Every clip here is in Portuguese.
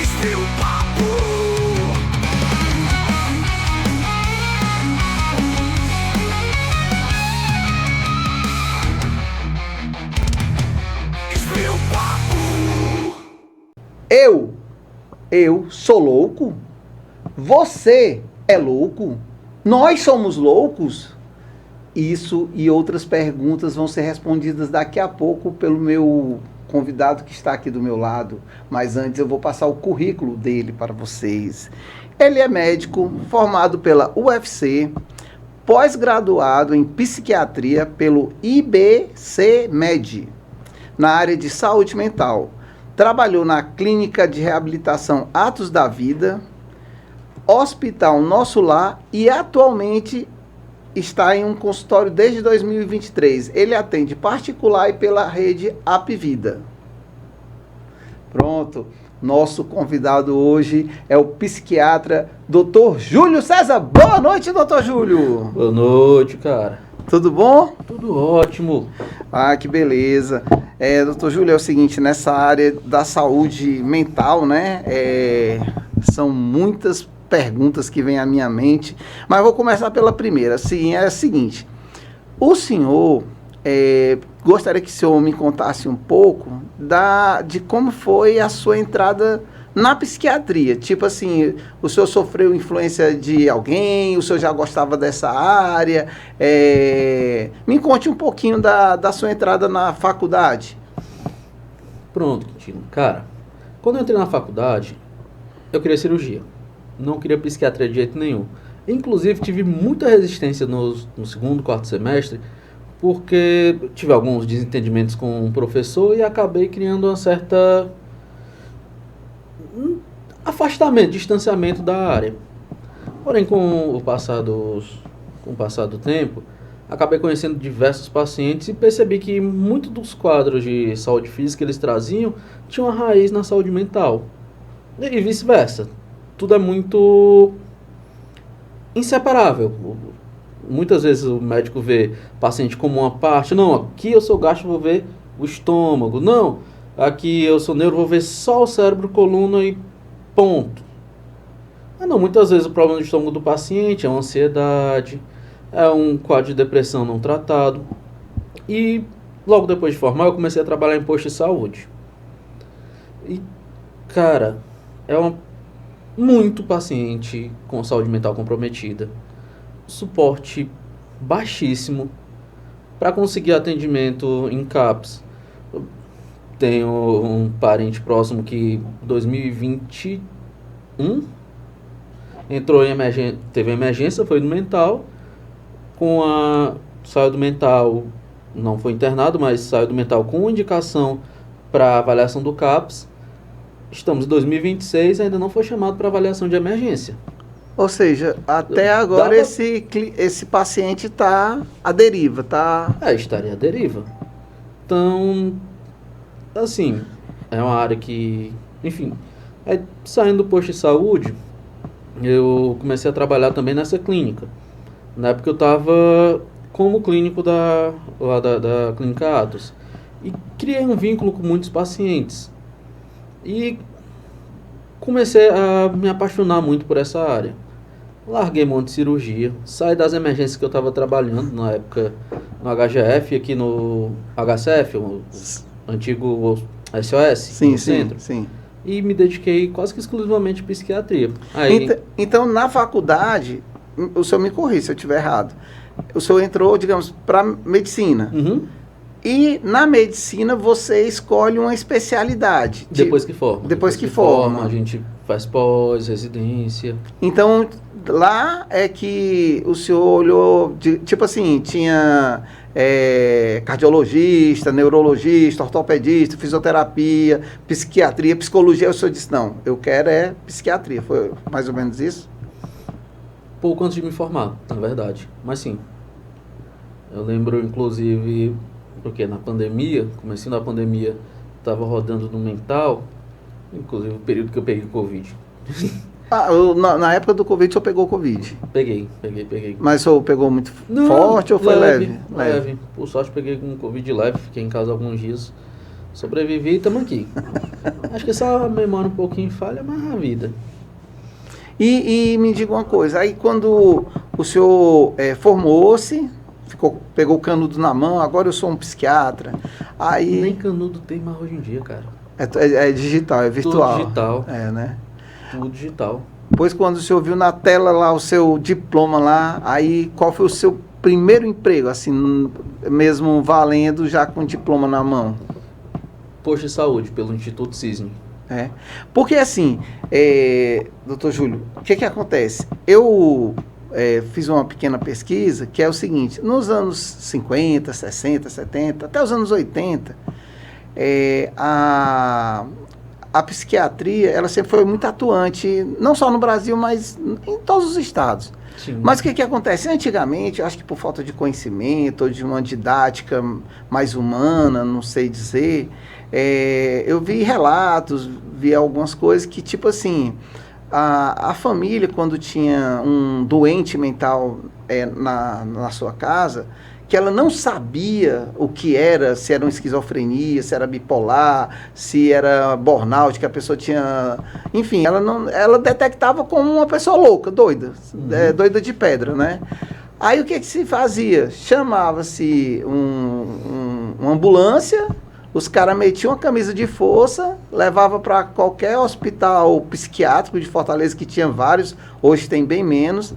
Espio Papo. Espio Papo. Eu sou louco? Você é louco? Nós somos loucos? Isso e outras perguntas vão ser respondidas daqui a pouco pelo meu convidado que está aqui do meu lado. Mas antes eu vou passar o currículo dele para vocês. Ele é médico, formado pela UFC, pós-graduado em psiquiatria pelo IBCMed, na área de saúde mental. Trabalhou na Clínica de Reabilitação Atos da Vida, Hospital Nosso Lar e atualmente está em um consultório desde 2023. Ele atende particular e pela rede Apvida. Pronto. Nosso convidado hoje é o psiquiatra Dr. Júlio César. Boa noite, Dr. Júlio. Boa noite, cara. Tudo bom? Tudo ótimo. Ah, que beleza. Dr. Júlio, é o seguinte, nessa área da saúde mental, né? São muitas perguntas que vêm à minha mente, mas vou começar pela primeira. Sim, é a seguinte: o senhor, gostaria que o senhor me contasse um pouco de como foi a sua entrada na psiquiatria. Tipo assim, o senhor sofreu influência de alguém, o senhor já gostava dessa área? Me conte um pouquinho da sua entrada na faculdade. Pronto, Quintino. Cara, quando eu entrei na faculdade, eu queria cirurgia. Não queria psiquiatria de jeito nenhum. Inclusive, tive muita resistência no segundo, quarto semestre, porque tive alguns desentendimentos com o professor e acabei criando uma certa afastamento, distanciamento da área. Porém, com o passar do tempo, acabei conhecendo diversos pacientes e percebi que muitos dos quadros de saúde física que eles traziam tinham uma raiz na saúde mental. E vice-versa. Tudo é muito inseparável. Muitas vezes o médico vê o paciente como uma parte. Não, aqui eu sou gastro, vou ver o estômago. Não, aqui eu sou neuro, vou ver só o cérebro, coluna e ponto. Não, muitas vezes o problema do estômago do paciente é uma ansiedade, é um quadro de depressão não tratado. E logo depois de formar, eu comecei a trabalhar em posto de saúde. E, cara, muito paciente com saúde mental comprometida, suporte baixíssimo para conseguir atendimento em CAPS. Eu tenho um parente próximo que em 2021 entrou em emergência, teve emergência, foi no mental, saiu do mental, não foi internado, mas saiu do mental com indicação para avaliação do CAPS. Estamos em 2026 e ainda não foi chamado para avaliação de emergência. Ou seja, até agora esse paciente está à deriva, tá? Estaria à deriva. Então, assim, é uma área que, enfim, saindo do posto de saúde, eu comecei a trabalhar também nessa clínica. Na época eu estava como clínico da Clínica Atos. E criei um vínculo com muitos pacientes. E comecei a me apaixonar muito por essa área. Larguei um monte de cirurgia, saí das emergências que eu estava trabalhando na época no HGF, aqui no HCF, o antigo SOS, sim, no centro. Sim. E me dediquei quase que exclusivamente à psiquiatria. Então, na faculdade, o senhor me corrija se eu estiver errado, o senhor entrou, digamos, para medicina. Uhum. E na medicina você escolhe uma especialidade. Depois que forma. Depois que forma. A gente faz pós-residência. Então, lá é que o senhor olhou, tipo assim, tinha cardiologista, neurologista, ortopedista, fisioterapia, psiquiatria, psicologia. O senhor disse, não, eu quero psiquiatria. Foi mais ou menos isso? Pouco antes de me formar, na verdade. Mas sim. Eu lembro, inclusive, porque na pandemia, comecinho da pandemia, estava rodando no mental, inclusive o período que eu peguei Covid. Na época do Covid, o senhor pegou Covid? Peguei. Mas o senhor pegou muito forte ou foi leve? Leve. Por sorte, peguei com Covid leve, fiquei em casa alguns dias. Sobrevivi e estamos aqui. Acho que só a memória um pouquinho falha, mas a vida. E me diga uma coisa, aí quando o senhor formou-se, pegou o canudo na mão, agora eu sou um psiquiatra, aí... Nem canudo tem mais hoje em dia, cara. É digital, é virtual. Tudo digital. É, né? Tudo digital. Pois quando o senhor viu na tela lá o seu diploma lá, aí qual foi o seu primeiro emprego, assim, mesmo valendo já com o diploma na mão? Posto de saúde, pelo Instituto Cisne. É. Porque assim, doutor Júlio, o que acontece? Eu fiz uma pequena pesquisa que é o seguinte, nos anos 50, 60, 70, até os anos 80, a psiquiatria, ela sempre foi muito atuante, não só no Brasil, mas em todos os estados. Sim. Mas o que acontece? Antigamente, eu acho que por falta de conhecimento, ou de uma didática mais humana, não sei dizer, eu vi relatos, vi algumas coisas que, tipo assim, a família, quando tinha um doente mental na sua casa, que ela não sabia o que era, se era uma esquizofrenia, se era bipolar, se era burnout, que a pessoa tinha... Enfim, ela detectava como uma pessoa louca, doida, doida de pedra, né? Aí o que se fazia? Chamava-se uma ambulância, os caras metiam uma camisa de força, levava para qualquer hospital psiquiátrico de Fortaleza, que tinha vários, hoje tem bem menos...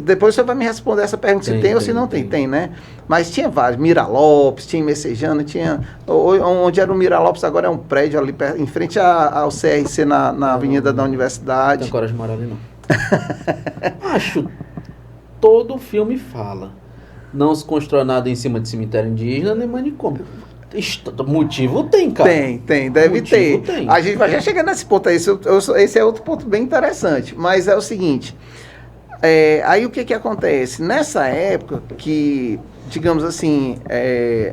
depois você vai me responder essa pergunta, se tem ou se não tem. Tem, né? Mas tinha vários, Mira Lopes, tinha Messejana, tinha... Onde era o Mira Lopes, agora é um prédio ali, em frente ao CRC, na Avenida da Universidade. Não tem coragem de morar ali, não. Acho, todo filme fala. Não se constrói nada em cima de cemitério indígena, nem manicômio. Motivo tem, cara. Tem, deve ter. Tem. A gente vai já chegar nesse ponto aí, esse é outro ponto bem interessante, mas é o seguinte... aí o que acontece? Nessa época que, digamos assim,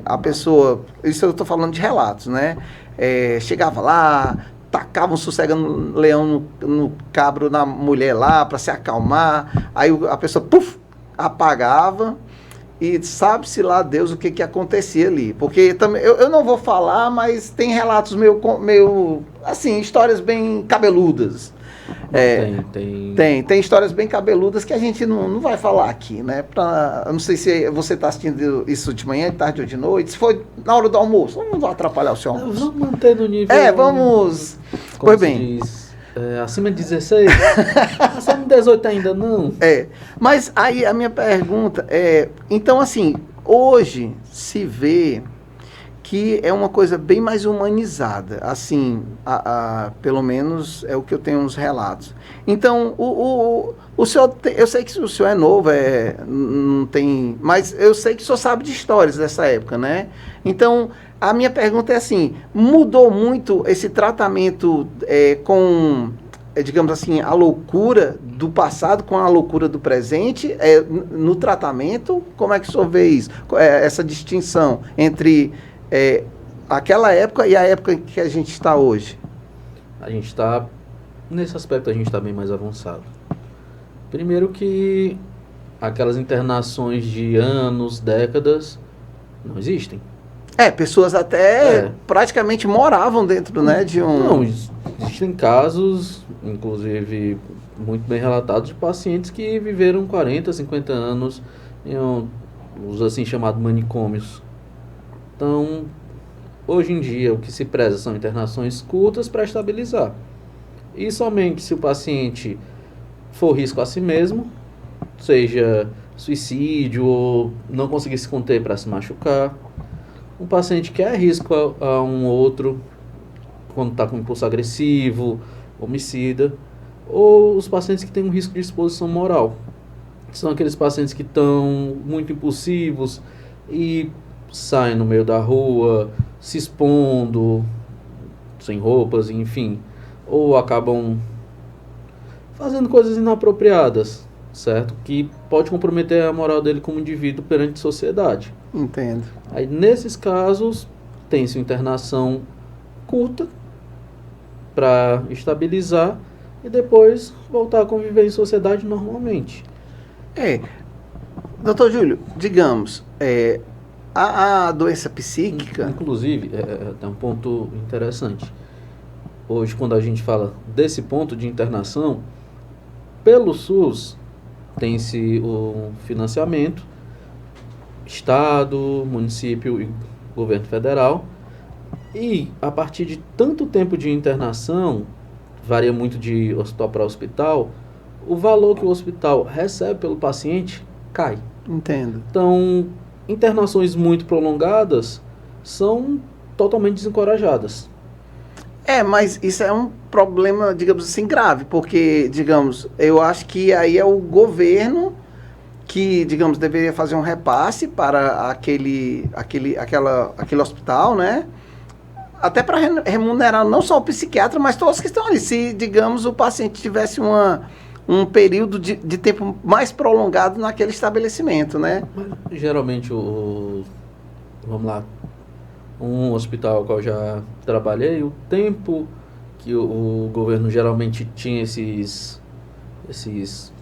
a pessoa, isso eu estou falando de relatos, né? Chegava lá, tacava um sossega-leão no cabro na mulher lá para se acalmar, aí a pessoa, apagava e sabe-se lá Deus o que acontecia ali. Porque também, eu não vou falar, mas tem relatos meio assim, histórias bem cabeludas. Tem histórias bem cabeludas que a gente não vai falar aqui, né? Eu não sei se você está assistindo isso de manhã, de tarde ou de noite. Se for na hora do almoço, não vai atrapalhar o seu almoço. Vamos manter no nível... vamos... Pois bem. Acima de 16? Acima de 18 ainda não? Mas aí a minha pergunta então assim, hoje se vê que é uma coisa bem mais humanizada, assim, pelo menos é o que eu tenho nos relatos. Então, o senhor, eu sei que o senhor é novo, não tem, mas eu sei que o senhor sabe de histórias dessa época, né? Então, a minha pergunta é assim, mudou muito esse tratamento com, digamos assim, a loucura do passado com a loucura do presente, no tratamento? Como é que o senhor vê isso? Essa distinção entre... aquela época e a época que a gente está hoje? A gente está, nesse aspecto, a gente está bem mais avançado. Primeiro que aquelas internações de anos, décadas, não existem. Pessoas até praticamente moravam dentro, né, de um... Não, existem casos, inclusive, muito bem relatados, de pacientes que viveram 40, 50 anos em os assim chamados manicômios. Então, hoje em dia, o que se preza são internações curtas para estabilizar. E somente se o paciente for risco a si mesmo, seja suicídio ou não conseguir se conter para se machucar. Um paciente que é risco a um outro, quando está com impulso agressivo, homicida. Ou os pacientes que têm um risco de exposição moral. São aqueles pacientes que estão muito impulsivos e saem no meio da rua, se expondo, sem roupas, enfim, ou acabam fazendo coisas inapropriadas, certo? Que pode comprometer a moral dele como indivíduo perante a sociedade. Entendo. Aí, nesses casos, tem-se internação curta para estabilizar e depois voltar a conviver em sociedade normalmente. Doutor Júlio, digamos, a doença psíquica... Inclusive, tem um ponto interessante. Hoje, quando a gente fala desse ponto de internação, pelo SUS, tem-se o financiamento, Estado, município e governo federal, e a partir de tanto tempo de internação, varia muito de hospital para hospital, o valor que o hospital recebe pelo paciente cai. Entendo. Então, internações muito prolongadas são totalmente desencorajadas. Mas isso é um problema, digamos assim, grave, porque, digamos, eu acho que aí é o governo que, digamos, deveria fazer um repasse para aquele hospital, né? Até para remunerar não só o psiquiatra, mas todos que estão ali. Se, digamos, o paciente tivesse um período de tempo mais prolongado naquele estabelecimento, né? Mas, geralmente, vamos lá, um hospital que eu já trabalhei, o tempo que o governo geralmente tinha esses,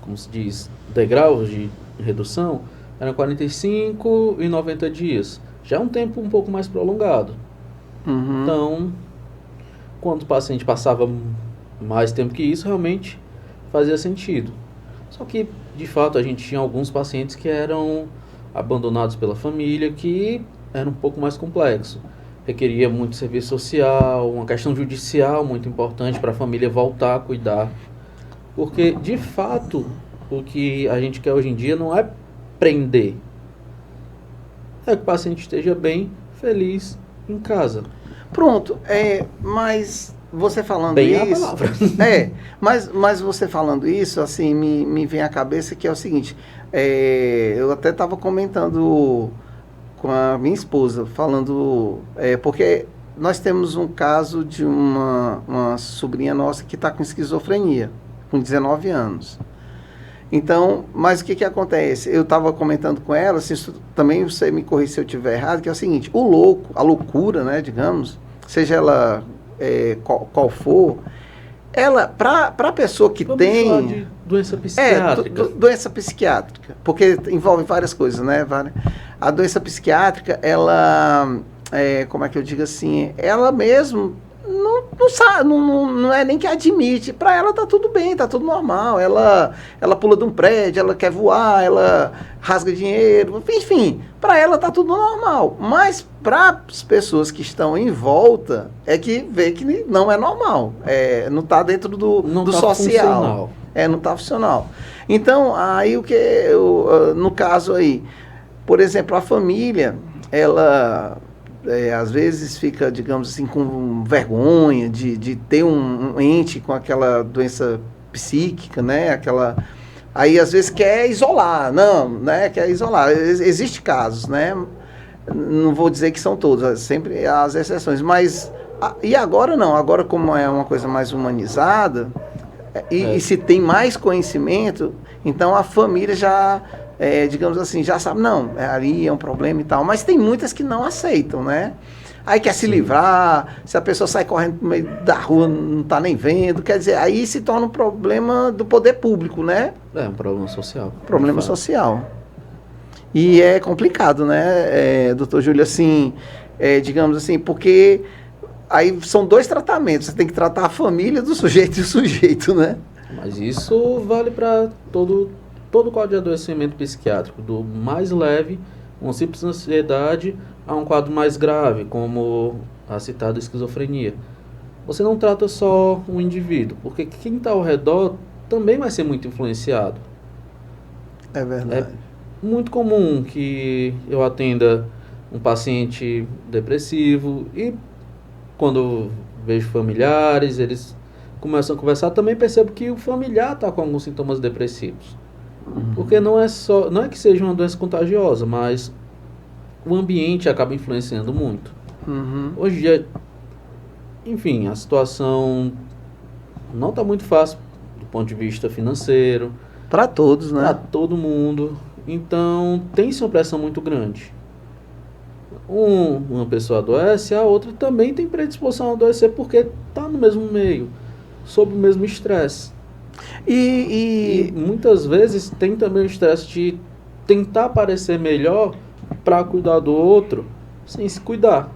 como se diz, degraus de redução, eram 45 e 90 dias. Já é um tempo um pouco mais prolongado. Uhum. Então, quando o paciente passava mais tempo que isso, realmente fazia sentido. Só que, de fato, a gente tinha alguns pacientes que eram abandonados pela família, que era um pouco mais complexo. Requeria muito serviço social, uma questão judicial muito importante para a família voltar a cuidar. Porque, de fato, o que a gente quer hoje em dia não é prender. É que o paciente esteja bem, feliz, em casa. Pronto, mas você falando Bem a isso... palavra. Mas você falando isso, assim, me vem à cabeça que é o seguinte, eu até estava comentando com a minha esposa, falando, porque nós temos um caso de uma sobrinha nossa que está com esquizofrenia, com 19 anos. Então, mas o que acontece? Eu estava comentando com ela, assim, também você me corrija se eu estiver errado, que é o seguinte, a loucura, né, digamos, seja ela qual for, ela, para a pessoa que Vamos tem... falar de doença psiquiátrica. Doença psiquiátrica, porque envolve várias coisas, né? A doença psiquiátrica, ela, como é que eu digo assim, ela mesmo não sabe, não é nem que admite, para ela tá tudo bem, tá tudo normal, ela pula de um prédio, ela quer voar, ela rasga dinheiro, enfim, para ela tá tudo normal, mas para as pessoas que estão em volta, é que vê que não é normal, não tá dentro do tá social. Funcional. Não tá funcional. Então, aí no caso aí, por exemplo, a família, ela... às vezes fica, digamos assim, com vergonha de ter um ente com aquela doença psíquica, né? Aí, às vezes, quer isolar, quer isolar. Existe casos, né? Não vou dizer que são todos, sempre as exceções, mas... E agora não, agora como é uma coisa mais humanizada, e se tem mais conhecimento, então a família já... digamos assim, já sabe, ali é um problema e tal, mas tem muitas que não aceitam, né? Aí quer se livrar, se a pessoa sai correndo no meio da rua, não está nem vendo, quer dizer, aí se torna um problema do poder público, né? É um problema social. Problema social. E é complicado, né, doutor Júlio, assim, digamos assim, porque aí são dois tratamentos, você tem que tratar a família do sujeito e o sujeito, né? Mas isso vale para todo quadro de adoecimento psiquiátrico, do mais leve, uma simples ansiedade, a um quadro mais grave, como a citada esquizofrenia. Você não trata só um indivíduo, porque quem está ao redor também vai ser muito influenciado. É verdade. É muito comum que eu atenda um paciente depressivo e quando eu vejo familiares, eles começam a conversar, também percebo que o familiar está com alguns sintomas depressivos. Porque não é que seja uma doença contagiosa, mas o ambiente acaba influenciando muito. Uhum. Hoje em dia, enfim, a situação não está muito fácil do ponto de vista financeiro. Para todos, né? Para todo mundo. Então, tem-se uma pressão muito grande. Uma pessoa adoece, a outra também tem predisposição a adoecer porque está no mesmo meio, sob o mesmo estresse. E muitas vezes tem também o estresse de tentar parecer melhor para cuidar do outro sem se cuidar.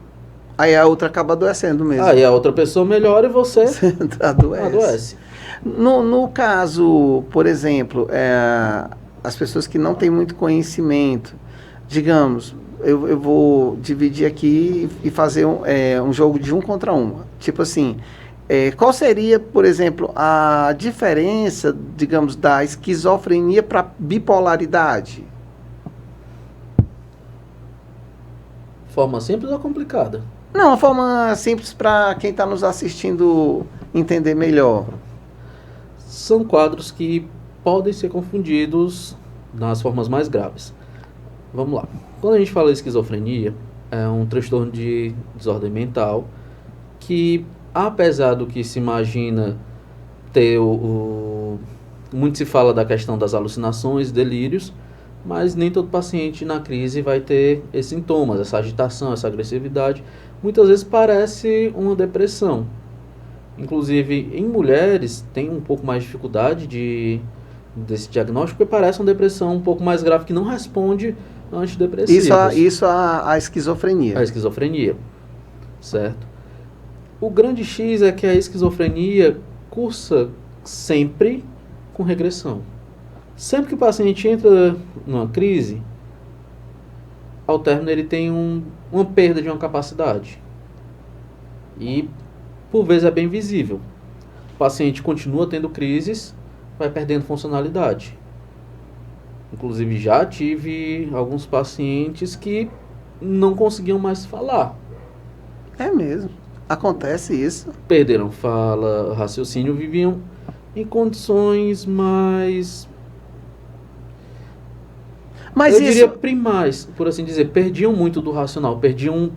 Aí a outra acaba adoecendo mesmo. Aí a outra pessoa melhora e você Adoece. No caso, por exemplo, as pessoas que não têm muito conhecimento, digamos, eu vou dividir aqui e fazer um jogo de 1 contra 1. Tipo assim, qual seria, por exemplo, a diferença, digamos, da esquizofrenia para bipolaridade? Forma simples ou complicada? Não, uma forma simples para quem está nos assistindo entender melhor. São quadros que podem ser confundidos nas formas mais graves. Vamos lá. Quando a gente fala de esquizofrenia, é um transtorno de desordem mental que, apesar do que se imagina ter muito se fala da questão das alucinações, delírios, mas nem todo paciente na crise vai ter esses sintomas, essa agitação, essa agressividade. Muitas vezes parece uma depressão. Inclusive, em mulheres, tem um pouco mais de dificuldade desse diagnóstico, porque parece uma depressão um pouco mais grave, que não responde a antidepressivos. Isso a esquizofrenia. A esquizofrenia, certo? O grande X é que a esquizofrenia cursa sempre com regressão. Sempre que o paciente entra numa crise, ao término ele tem uma perda de uma capacidade. E, por vezes, é bem visível. O paciente continua tendo crises, vai perdendo funcionalidade. Inclusive, já tive alguns pacientes que não conseguiam mais falar. É mesmo. Acontece isso. Perderam fala, raciocínio, viviam em condições mais... Mas eu isso... diria primais, por assim dizer. Perdiam muito do racional, perdiam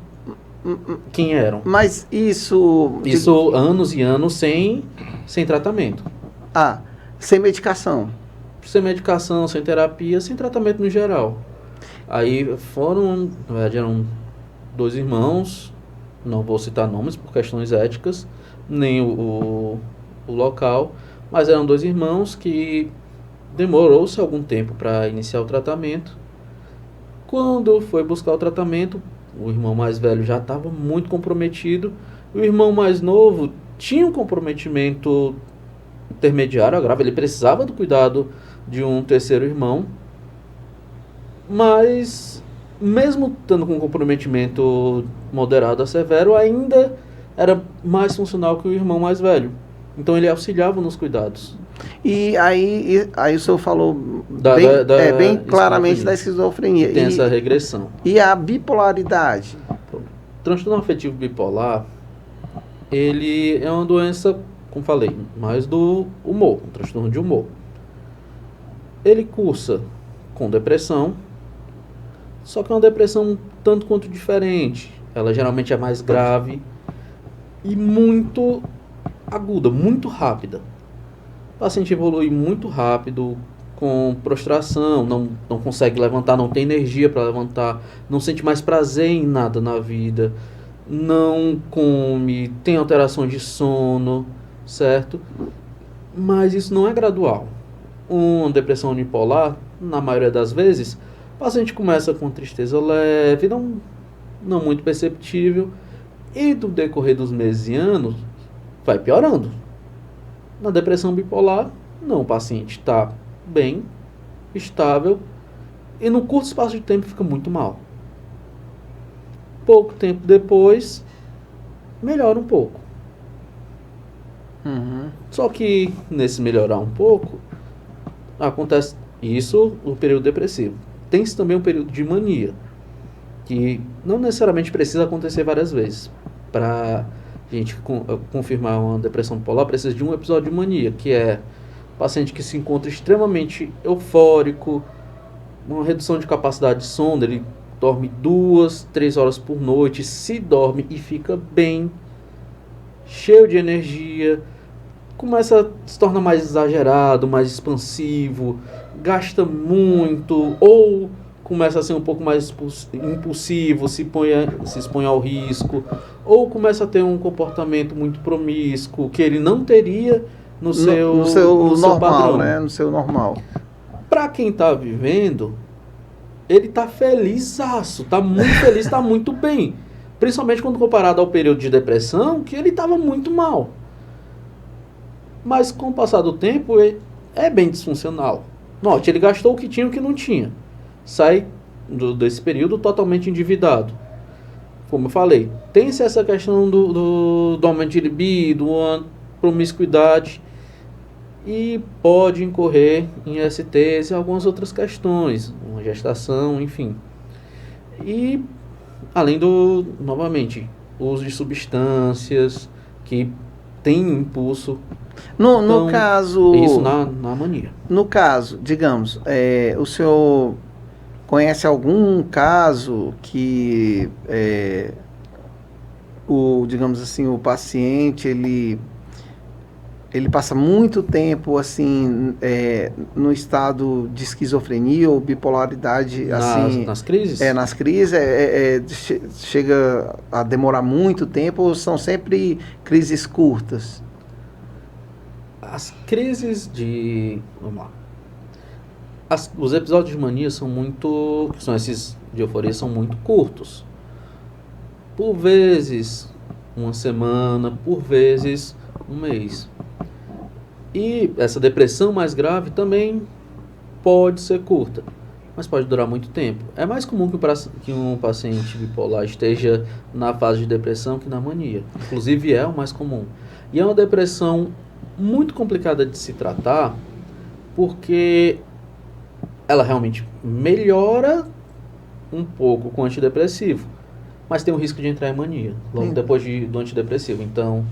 quem eram. Mas isso... Isso anos e anos sem tratamento. Sem medicação. Sem medicação, sem terapia, sem tratamento no geral. Aí foram, na verdade eram 2 irmãos, não vou citar nomes por questões éticas, nem o local, mas eram 2 irmãos que demorou-se algum tempo para iniciar o tratamento. Quando foi buscar o tratamento, o irmão mais velho já estava muito comprometido, o irmão mais novo tinha um comprometimento intermediário, grave, ele precisava do cuidado de um terceiro irmão, mas mesmo estando com um comprometimento moderado a severo, ainda era mais funcional que o irmão mais velho. Então ele auxiliava nos cuidados. E aí o senhor falou bem claramente da esquizofrenia. Tem essa regressão. E a bipolaridade? O transtorno afetivo bipolar, ele é uma doença, como falei, mais do humor, um transtorno de humor. Ele cursa com depressão, só que é uma depressão um tanto quanto diferente. Ela geralmente é mais grave e muito aguda, muito rápida. O paciente evolui muito rápido, com prostração, não consegue levantar, não tem energia para levantar, não sente mais prazer em nada na vida, não come, tem alterações de sono, certo? Mas isso não é gradual. Uma depressão unipolar, na maioria das vezes, o paciente começa com tristeza leve, não muito perceptível, e do decorrer dos meses e anos, vai piorando. Na depressão bipolar, não, o paciente está bem, estável, e no curto espaço de tempo fica muito mal. Pouco tempo depois, melhora um pouco. Só que, nesse melhorar um pouco, acontece isso no período depressivo. Tem-se também um período de mania, que não necessariamente precisa acontecer várias vezes. Para a gente confirmar uma depressão bipolar, precisa de um episódio de mania, que é o paciente que se encontra extremamente eufórico, uma redução de capacidade de sono, ele dorme 2, 3 horas por noite, se dorme e fica bem, cheio de energia, começa a se tornar mais exagerado, mais expansivo, gasta muito, ou começa a ser um pouco mais impulsivo, se expõe ao risco, ou começa a ter um comportamento muito promíscuo, que ele não teria no seu normal, padrão. né? No seu normal. Para quem está vivendo, ele tá felizaço, tá muito feliz, tá muito bem. Principalmente quando comparado ao período de depressão, que ele estava muito mal. Mas com o passar do tempo, ele é bem disfuncional. Note, ele gastou o que tinha e o que não tinha. Sai desse período totalmente endividado. Como eu falei, tem-se essa questão do aumento de libido, promiscuidade, e pode incorrer em STs e algumas outras questões, uma gestação, enfim. E além novamente, uso de substâncias que tem impulso. No Então, caso... Isso na mania. No caso, digamos, o senhor conhece algum caso que, digamos assim, o paciente, ele passa muito tempo, assim, no estado de esquizofrenia ou bipolaridade, assim... Nas crises? Nas crises, chega a demorar muito tempo ou são sempre crises curtas? As crises Vamos lá. Os episódios de mania esses de euforia são muito curtos. Por vezes, uma semana, por vezes, um mês. E essa depressão mais grave também pode ser curta, mas pode durar muito tempo. É mais comum que um paciente bipolar esteja na fase de depressão que na mania. Inclusive é o mais comum. E é uma depressão muito complicada de se tratar, porque ela realmente melhora um pouco com o antidepressivo, mas tem o risco de entrar em mania logo depois do antidepressivo. Então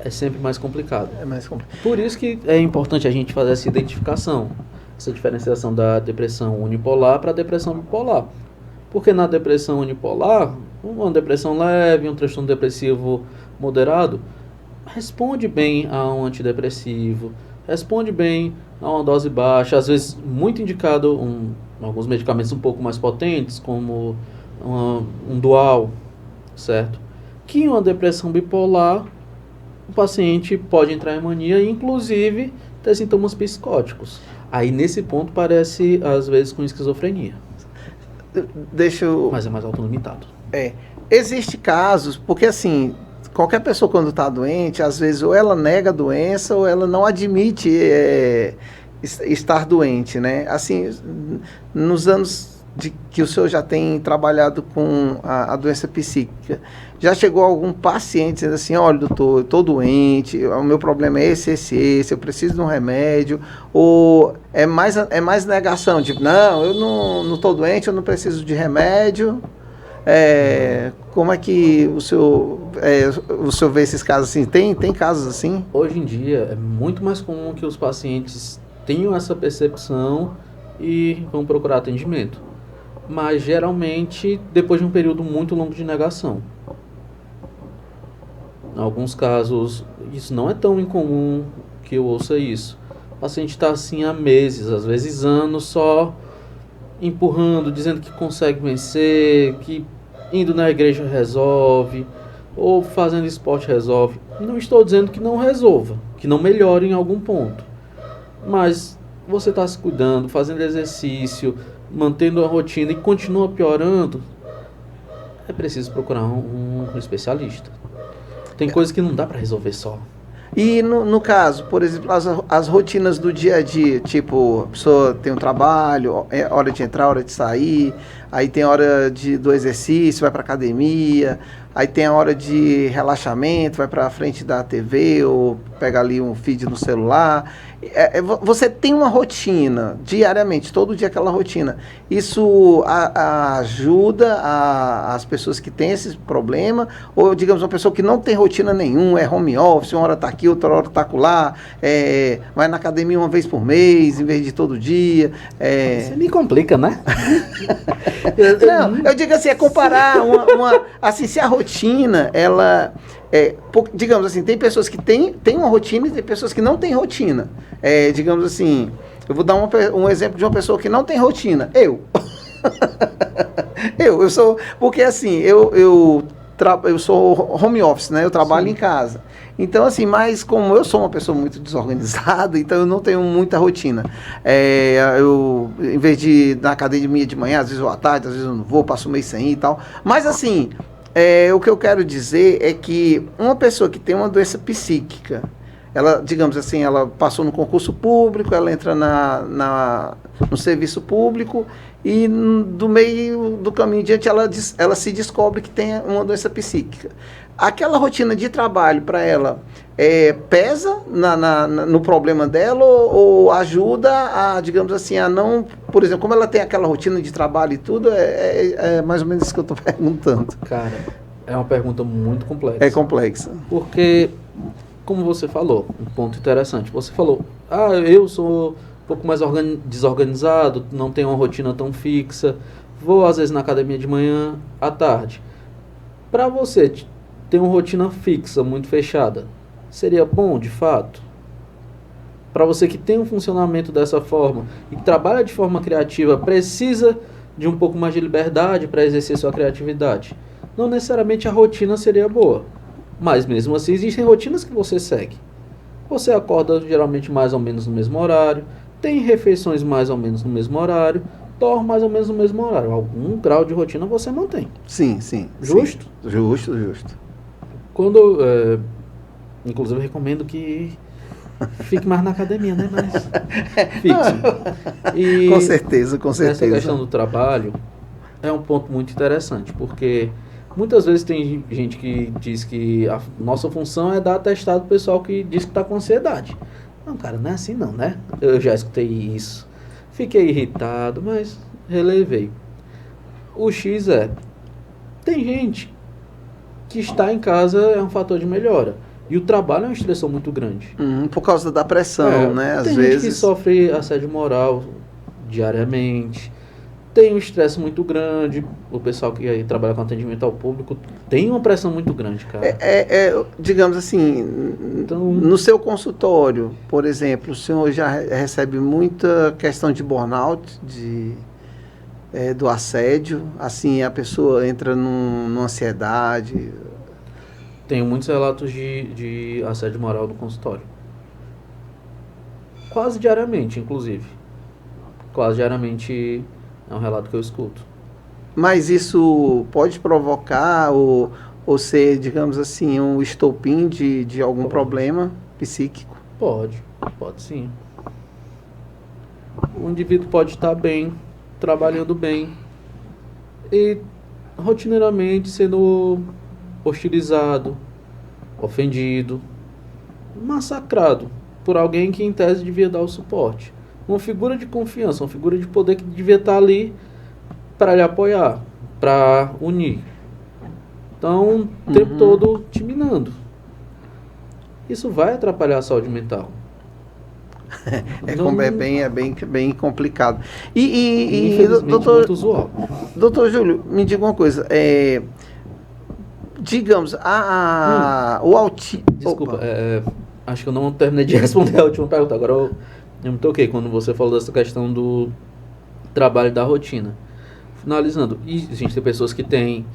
é sempre mais complicado. É mais complicado. Por isso que é importante a gente fazer essa identificação, essa diferenciação da depressão unipolar para a depressão bipolar. Porque na depressão unipolar, uma depressão leve, um transtorno depressivo moderado, responde bem a um antidepressivo, responde bem a uma dose baixa, às vezes muito indicado alguns medicamentos um pouco mais potentes, como um dual, certo? Que em uma depressão bipolar, o paciente pode entrar em mania e, inclusive, ter sintomas psicóticos. Aí, nesse ponto, parece, às vezes, com esquizofrenia. Mas é mais autolimitado. Existe casos, porque, assim, qualquer pessoa, quando está doente, às vezes, ou ela nega a doença, ou ela não admite estar doente, né? Assim, nos anos que o senhor já tem trabalhado com a doença psíquica, já chegou algum paciente dizendo assim, olha, doutor, eu estou doente, o meu problema é esse, eu preciso de um remédio, ou é mais negação, tipo, não, eu não estou doente, eu não preciso de remédio. Como é que o senhor vê esses casos assim? Tem casos assim? Hoje em dia é muito mais comum que os pacientes tenham essa percepção e vão procurar atendimento. Mas geralmente depois de um período muito longo de negação. Em alguns casos, isso não é tão incomum que eu ouça isso. O paciente está assim há meses, às vezes anos, só empurrando, dizendo que consegue vencer, que indo na igreja resolve, ou fazendo esporte resolve. Não estou dizendo que não resolva, que não melhore em algum ponto. Mas você está se cuidando, fazendo exercício, mantendo a rotina e continua piorando, é preciso procurar um especialista. Tem coisas que não dá para resolver só. E no caso, por exemplo, as rotinas do dia a dia, tipo, a pessoa tem um trabalho, é hora de entrar, hora de sair, aí tem hora do exercício, vai para academia, aí tem a hora de relaxamento, vai para a frente da TV ou pega ali um feed no celular. Você tem uma rotina, diariamente, todo dia aquela rotina. Isso ajuda as pessoas que têm esse problema, ou digamos, uma pessoa que não tem rotina nenhuma, é home office, uma hora está aqui, outra hora está lá, vai na academia uma vez por mês, em vez de todo dia. Você me complica, né? Não, eu digo assim, é comparar assim, se a rotina, ela... digamos assim, tem pessoas que têm uma rotina e tem pessoas que não têm rotina. Digamos assim, eu vou dar um exemplo de uma pessoa que não tem rotina. Eu sou... Porque assim, eu eu sou home office, né? Eu trabalho em casa. Então, assim, mas como eu sou uma pessoa muito desorganizada, então eu não tenho muita rotina. Eu, em vez de ir na academia de manhã, às vezes eu à tarde, às vezes eu não vou, passo o mês sem ir e tal. Mas, assim, o que eu quero dizer é que uma pessoa que tem uma doença psíquica, ela, digamos assim, ela passou no concurso público, ela entra no serviço público e do meio do caminho em diante ela se descobre que tem uma doença psíquica. Aquela rotina de trabalho para ela pesa no problema dela ou ajuda a, digamos assim, a não... Por exemplo, como ela tem aquela rotina de trabalho e tudo, é mais ou menos isso que eu estou perguntando. Cara, é uma pergunta muito complexa. É complexa. Porque, como você falou, um ponto interessante. Você falou, eu sou um pouco mais desorganizado, não tenho uma rotina tão fixa, vou às vezes na academia de manhã, à tarde. Para você ter uma rotina fixa, muito fechada, seria bom, de fato? Para você que tem um funcionamento dessa forma e que trabalha de forma criativa, precisa de um pouco mais de liberdade para exercer sua criatividade. Não necessariamente a rotina seria boa, mas mesmo assim existem rotinas que você segue. Você acorda geralmente mais ou menos no mesmo horário, tem refeições mais ou menos no mesmo horário, dorme mais ou menos no mesmo horário. Algum grau de rotina você mantém. Sim, sim. Justo? Sim. Justo. Quando, inclusive, eu recomendo que fique mais na academia, né? Mas fixe. E com certeza. Essa questão do trabalho é um ponto muito interessante, porque muitas vezes tem gente que diz que a nossa função é dar atestado pro pessoal que diz que está com ansiedade. Não, cara, não é assim não, né? Eu já escutei isso. Fiquei irritado, mas relevei. O X tem gente que estar em casa é um fator de melhora. E o trabalho é uma estressão muito grande. Por causa da pressão, né? Às tem vezes... gente que sofre assédio moral diariamente. Tem um estresse muito grande. O pessoal que aí trabalha com atendimento ao público tem uma pressão muito grande, cara. Digamos assim, então, no seu consultório, por exemplo, o senhor já recebe muita questão de burnout, do assédio, assim, a pessoa entra numa ansiedade. Tenho muitos relatos de assédio moral no consultório. Quase diariamente, inclusive. Quase diariamente é um relato que eu escuto. Mas isso pode provocar ou ser, digamos assim, um estopim de algum problema psíquico? Pode sim. O indivíduo pode estar bem, trabalhando bem e rotineiramente sendo hostilizado, ofendido, massacrado por alguém que em tese devia dar o suporte. Uma figura de confiança, uma figura de poder que devia estar ali para lhe apoiar, para unir. Então, o tempo todo te minando. Isso vai atrapalhar a saúde mental. É bem complicado. Infelizmente, muito usual. Doutor Júlio, me diga uma coisa. Digamos, o autismo... Desculpa, acho que eu não terminei de responder a última pergunta. Agora eu me toquei quando você falou dessa questão do trabalho e da rotina. Finalizando, existem pessoas que têm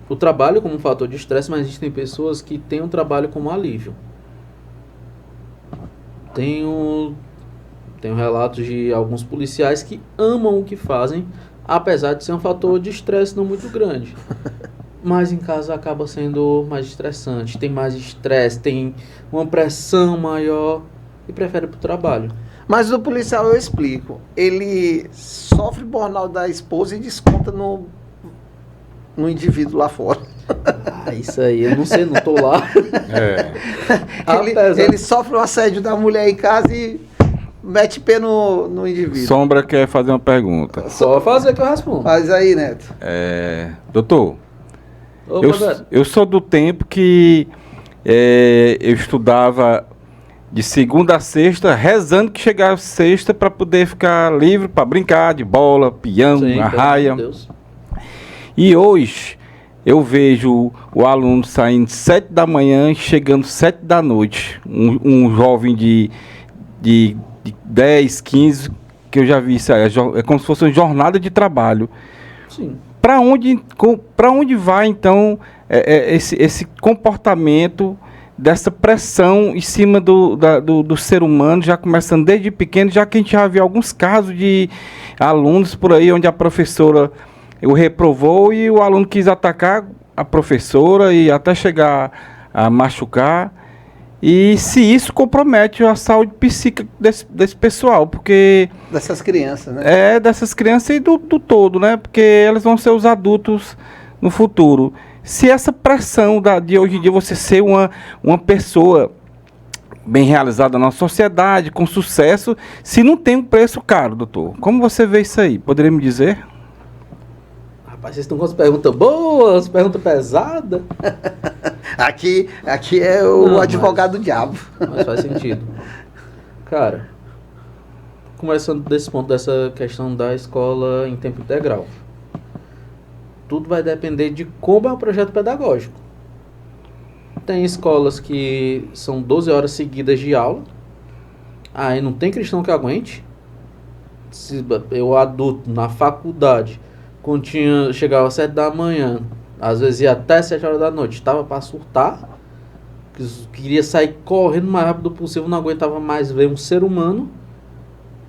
o trabalho como um fator de estresse, mas existem pessoas que têm o trabalho como alívio. Tenho relatos de alguns policiais que amam o que fazem, apesar de ser um fator de estresse não muito grande. Mas em casa acaba sendo mais estressante, tem mais estresse, tem uma pressão maior e prefere para o trabalho. Mas o policial, eu explico, ele sofre burnout da esposa e desconta no indivíduo lá fora. Isso aí, eu não sei, não tô lá. Ele sofre o assédio da mulher em casa e mete pé no indivíduo. Sombra quer fazer uma pergunta. Só fazer que eu respondo. Faz aí, Neto. Doutor, Opa, eu sou do tempo que eu estudava de segunda a sexta, rezando que chegava sexta para poder ficar livre para brincar de bola, peão, arraia. E hoje eu vejo o aluno saindo 7 da manhã e chegando 7 da noite. Um jovem de 10, 15, que eu já vi isso aí. É como se fosse uma jornada de trabalho. Sim. para onde vai, então, esse comportamento dessa pressão em cima do ser humano, já começando desde pequeno, já que a gente já viu alguns casos de alunos por aí, onde a professora o reprovou e o aluno quis atacar a professora e até chegar a machucar. E se isso compromete a saúde psíquica desse pessoal, porque... Dessas crianças, né? Dessas crianças e do todo, né? Porque elas vão ser os adultos no futuro. Se essa pressão de hoje em dia você ser uma pessoa bem realizada na sociedade, com sucesso, se não tem um preço caro, doutor. Como você vê isso aí? Poderia me dizer? Rapaz, vocês estão com as perguntas boas, perguntas pesadas. Aqui é o advogado do diabo. Mas faz sentido. Cara, começando desse ponto, dessa questão da escola em tempo integral. Tudo vai depender de como é o projeto pedagógico. Tem escolas que são 12 horas seguidas de aula. Aí não tem cristão que aguente. Se eu adulto na faculdade, quando chegava às 7 da manhã, às vezes ia até 7 horas da noite, estava para surtar, queria sair correndo o mais rápido possível, não aguentava mais ver um ser humano.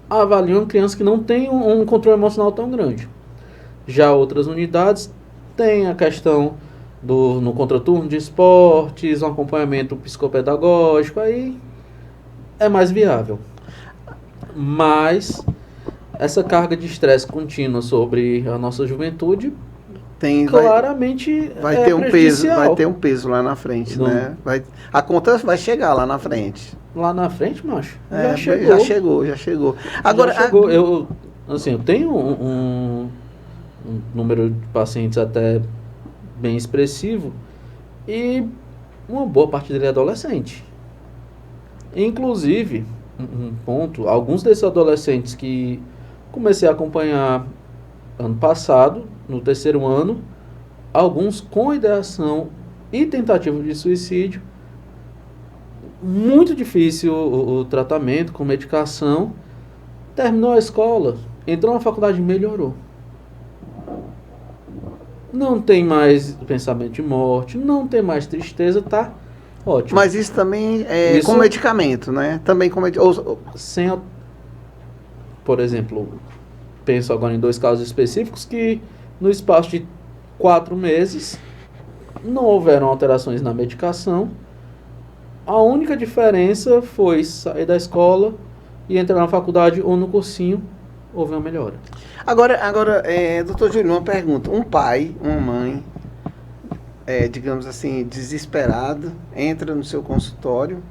Avalia uma criança que não tem um controle emocional tão grande. Já outras unidades tem a questão no contraturno de esportes, um acompanhamento psicopedagógico, aí é mais viável. Mas essa carga de estresse contínua sobre a nossa juventude claramente vai ter um peso lá na frente, né? A conta vai chegar lá na frente. Lá na frente, macho? Já chegou. Agora, eu tenho um número de pacientes até bem expressivo e uma boa parte dele é adolescente. Inclusive, um ponto, alguns desses adolescentes que comecei a acompanhar ano passado, no terceiro ano, alguns com ideação e tentativa de suicídio, muito difícil o tratamento com medicação, terminou a escola, entrou na faculdade e melhorou. Não tem mais pensamento de morte, não tem mais tristeza, tá ótimo. Mas isso também é com medicamento, né? Também com medicamento. Por exemplo, penso agora em 2 casos específicos que no espaço de 4 meses não houveram alterações na medicação. A única diferença foi sair da escola e entrar na faculdade ou no cursinho, houve uma melhora. Agora, doutor Júlio, uma pergunta. Um pai, uma mãe, digamos assim, desesperado, entra no seu consultório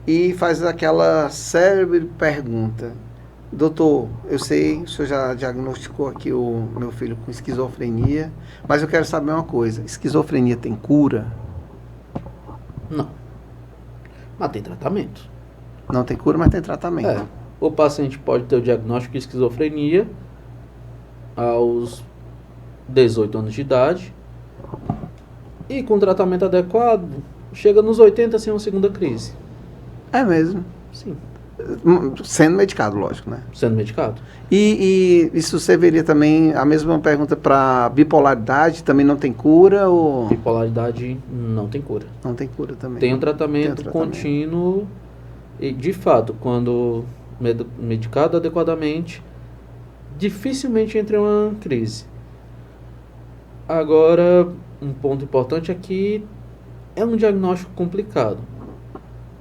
e faz aquela célebre pergunta: doutor, eu sei, o senhor já diagnosticou aqui o meu filho com esquizofrenia, mas eu quero saber uma coisa: esquizofrenia tem cura? Não. Mas tem tratamento. Não tem cura, mas tem tratamento. O paciente pode ter o diagnóstico de esquizofrenia aos 18 anos de idade e com tratamento adequado chega nos 80 sem uma segunda crise. É mesmo? Sim. Sendo medicado, lógico, né? Sendo medicado. E isso serviria também, a mesma pergunta para bipolaridade, também não tem cura? Ou... Bipolaridade não tem cura. Não tem cura também. Tem um tratamento contínuo e, de fato, quando medicado adequadamente, dificilmente entra em uma crise. Agora, um ponto importante é que é um diagnóstico complicado,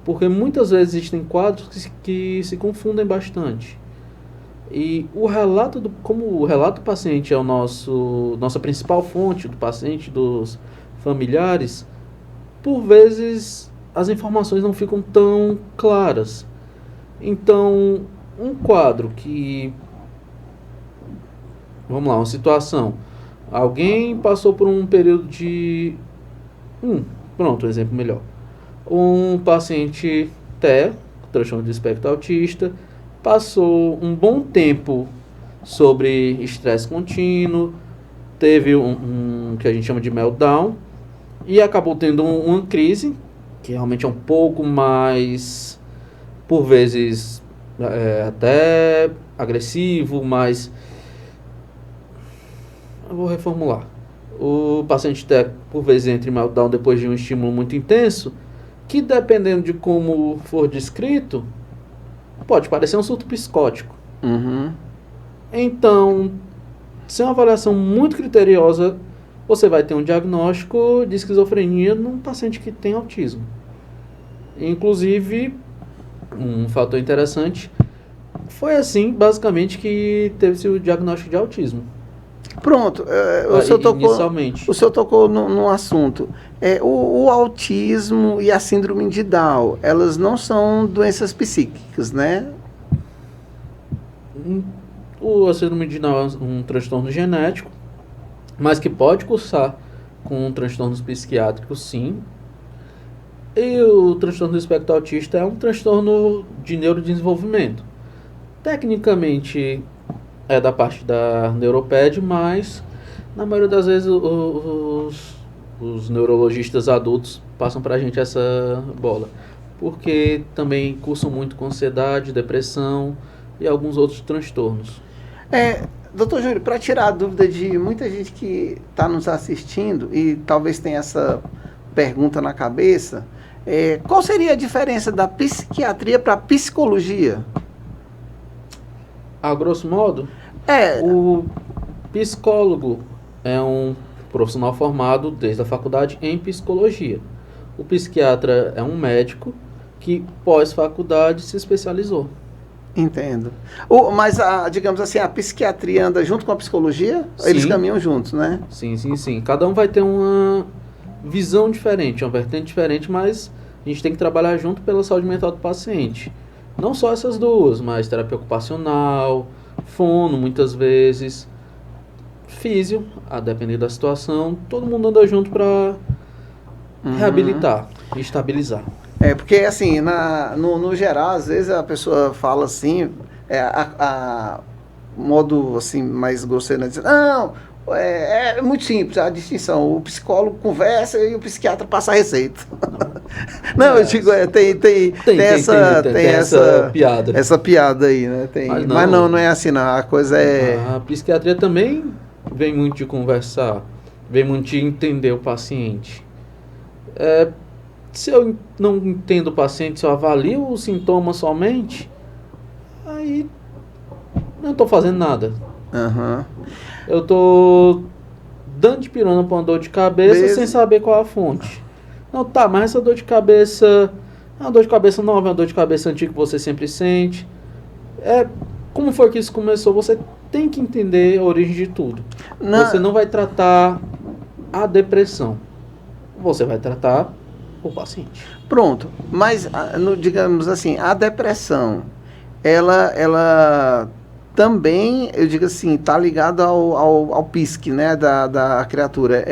porque muitas vezes existem quadros que se confundem bastante. E como o relato do paciente é nossa principal fonte do paciente, dos familiares, por vezes as informações não ficam tão claras. Então, um quadro que... Vamos lá, uma situação. Alguém passou por um período de... Pronto, um exemplo melhor. Um paciente TEA, transtorno de espectro autista, passou um bom tempo sobre estresse contínuo, teve um que a gente chama de meltdown, e acabou tendo uma crise, que realmente é um pouco mais, por vezes, até agressivo, mas Eu vou reformular. O paciente por vezes entra em meltdown depois de um estímulo muito intenso, que dependendo de como for descrito, pode parecer um surto psicótico. Uhum. Então, sem uma avaliação muito criteriosa, você vai ter um diagnóstico de esquizofrenia num paciente que tem autismo. Inclusive, um fator interessante, foi assim, basicamente, que teve-se o diagnóstico de autismo. Pronto, Inicialmente. o senhor tocou num assunto. O autismo e a síndrome de Down, elas não são doenças psíquicas, né? A síndrome de Down é um transtorno genético, mas que pode cursar com transtornos psiquiátricos, sim. E o transtorno do espectro autista é um transtorno de neurodesenvolvimento. Tecnicamente é da parte da neuroped, mas na maioria das vezes os neurologistas adultos passam pra gente essa bola. Porque também cursam muito com ansiedade, depressão e alguns outros transtornos. Doutor Júlio, para tirar a dúvida de muita gente que está nos assistindo e talvez tenha essa pergunta na cabeça, qual seria a diferença da psiquiatria para a psicologia? A grosso modo, o psicólogo é um profissional formado desde a faculdade em psicologia. O psiquiatra é um médico que pós-faculdade se especializou. Entendo. Mas, digamos assim, a psiquiatria anda junto com a psicologia? Sim. Eles caminham juntos, né? Sim. Cada um vai ter uma visão diferente, uma vertente diferente, mas a gente tem que trabalhar junto pela saúde mental do paciente. Não só essas duas, mas terapia ocupacional, fono, muitas vezes, físio, a depender da situação. Todo mundo anda junto para reabilitar e estabilizar. Porque assim, no geral, às vezes a pessoa fala assim, modo assim, mais grosseiro, né? Diz, não, é muito simples a distinção. O psicólogo conversa e o psiquiatra passa a receita. Não, eu digo, tem essa piada. Essa piada aí, né? Mas não é assim, não. A coisa é... A psiquiatria também vem muito de conversar, vem muito de entender o paciente. Se eu não entendo o paciente, se eu avalio o sintoma somente, aí não estou fazendo nada. Uhum. Eu estou dando de pirona para uma dor de cabeça sem saber qual é a fonte. Não, tá, mas essa dor de cabeça é uma dor de cabeça nova, é uma dor de cabeça antiga que você sempre sente. Como foi que isso começou? Você tem que entender a origem de tudo. Você não vai tratar a depressão. Você vai tratar o paciente. Pronto. Mas, digamos assim, a depressão, ela também, eu digo assim, está ligada ao psique, né, da criatura.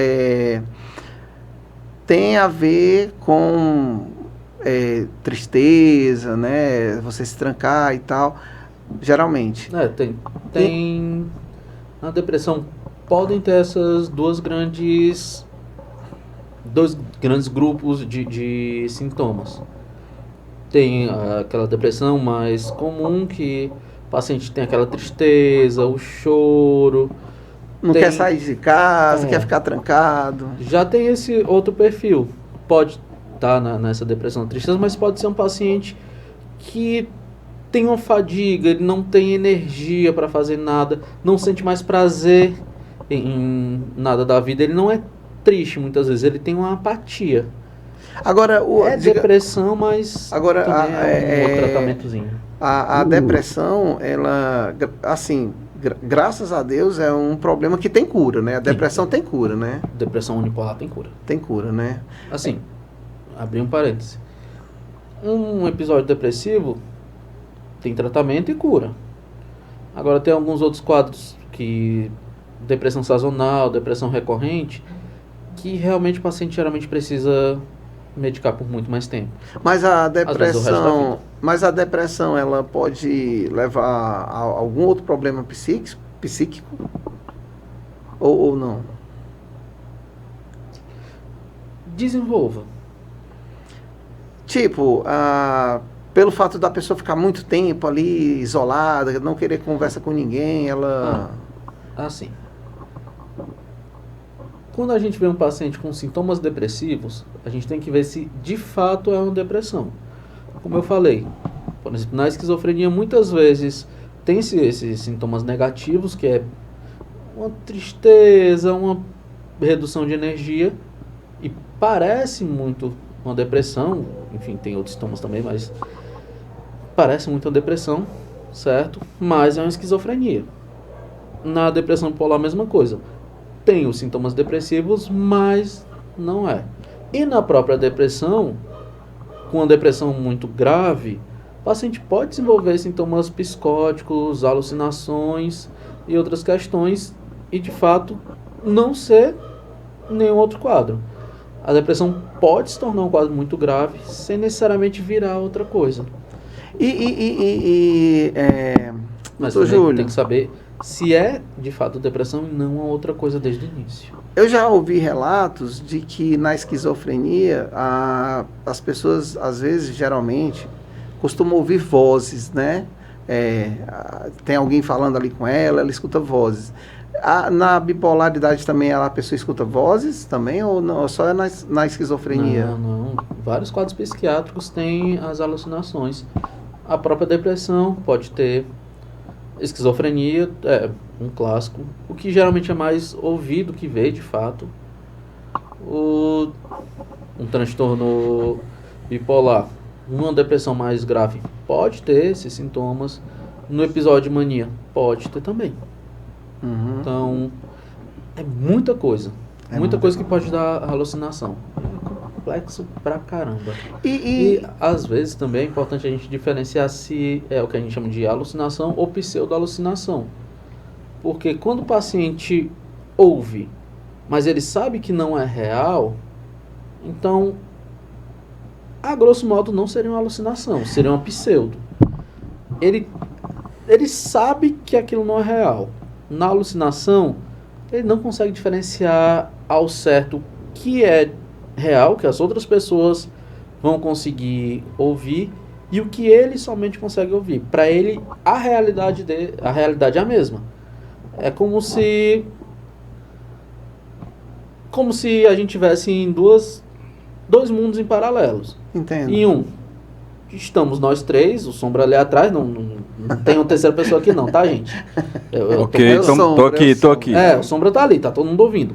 Tem a ver com tristeza, né, você se trancar e tal, geralmente. Tem na depressão podem ter essas dois grandes grupos de sintomas. Tem aquela depressão mais comum, que o paciente tem aquela tristeza, o choro. Não quer sair de casa, quer ficar trancado. Já tem esse outro perfil. Pode estar nessa depressão, tristeza, mas pode ser um paciente que tem uma fadiga, ele não tem energia para fazer nada, não sente mais prazer em nada da vida, ele não é também muitas vezes, ele tem uma apatia. Agora, depressão, mas agora, também um outro tratamentozinho. A depressão, ela, assim, graças a Deus, é um problema que tem cura, né? A depressão tem cura, né? Depressão unipolar tem cura. Tem cura, né? Assim, abrir um parêntese. Um episódio depressivo tem tratamento e cura. Agora, tem alguns outros quadros que... depressão sazonal, depressão recorrente, que realmente o paciente geralmente precisa medicar por muito mais tempo. Mas a depressão, ela pode levar a algum outro problema psíquico? Ou não? Desenvolva. Tipo, pelo fato da pessoa ficar muito tempo ali isolada, não querer conversa com ninguém, ela... Assim. Quando a gente vê um paciente com sintomas depressivos, a gente tem que ver se de fato é uma depressão. Como eu falei, por exemplo, na esquizofrenia muitas vezes tem esses sintomas negativos, que é uma tristeza, uma redução de energia, e parece muito uma depressão, enfim, tem outros sintomas também, mas parece muito uma depressão, certo? Mas é uma esquizofrenia. Na depressão bipolar, a mesma coisa. Tem os sintomas depressivos, mas não é. E na própria depressão, com uma depressão muito grave, o paciente pode desenvolver sintomas psicóticos, alucinações e outras questões, e de fato não ser nenhum outro quadro. A depressão pode se tornar um quadro muito grave sem necessariamente virar outra coisa. Mas doutor também Júlio, tem que saber se é de fato depressão e não uma outra coisa desde o início. eu já ouvi relatos de que na esquizofrenia as pessoas, às vezes, geralmente, costumam ouvir vozes, né? Tem alguém falando ali com ela escuta vozes. Na bipolaridade também a pessoa escuta vozes também, ou não, só é na esquizofrenia? Não. Vários quadros psiquiátricos têm as alucinações. A própria depressão pode ter. Esquizofrenia é um clássico. O que geralmente é mais ouvido que vê, de fato. Um transtorno bipolar, uma depressão mais grave, pode ter esses sintomas. No episódio de mania, pode ter também. Uhum. Então, é muita coisa. Muita coisa que pode dar alucinação. É complexo pra caramba. E às vezes também é importante a gente diferenciar se é o que a gente chama de alucinação ou pseudo-alucinação. Porque quando o paciente ouve, mas ele sabe que não é real, então, a grosso modo, não seria uma alucinação, seria uma pseudo. Ele sabe que aquilo não é real. Na alucinação, ele não consegue diferenciar ao certo o que é real, que as outras pessoas vão conseguir ouvir, e o que ele somente consegue ouvir. Para ele, a realidade é a mesma. É como se a gente tivesse em dois mundos em paralelos. Entendo. Em um, estamos nós três, o Sombra ali atrás, não tem uma terceira pessoa aqui não, tá, gente? Ok, então tô aqui. O Sombra tá ali, tá todo mundo ouvindo.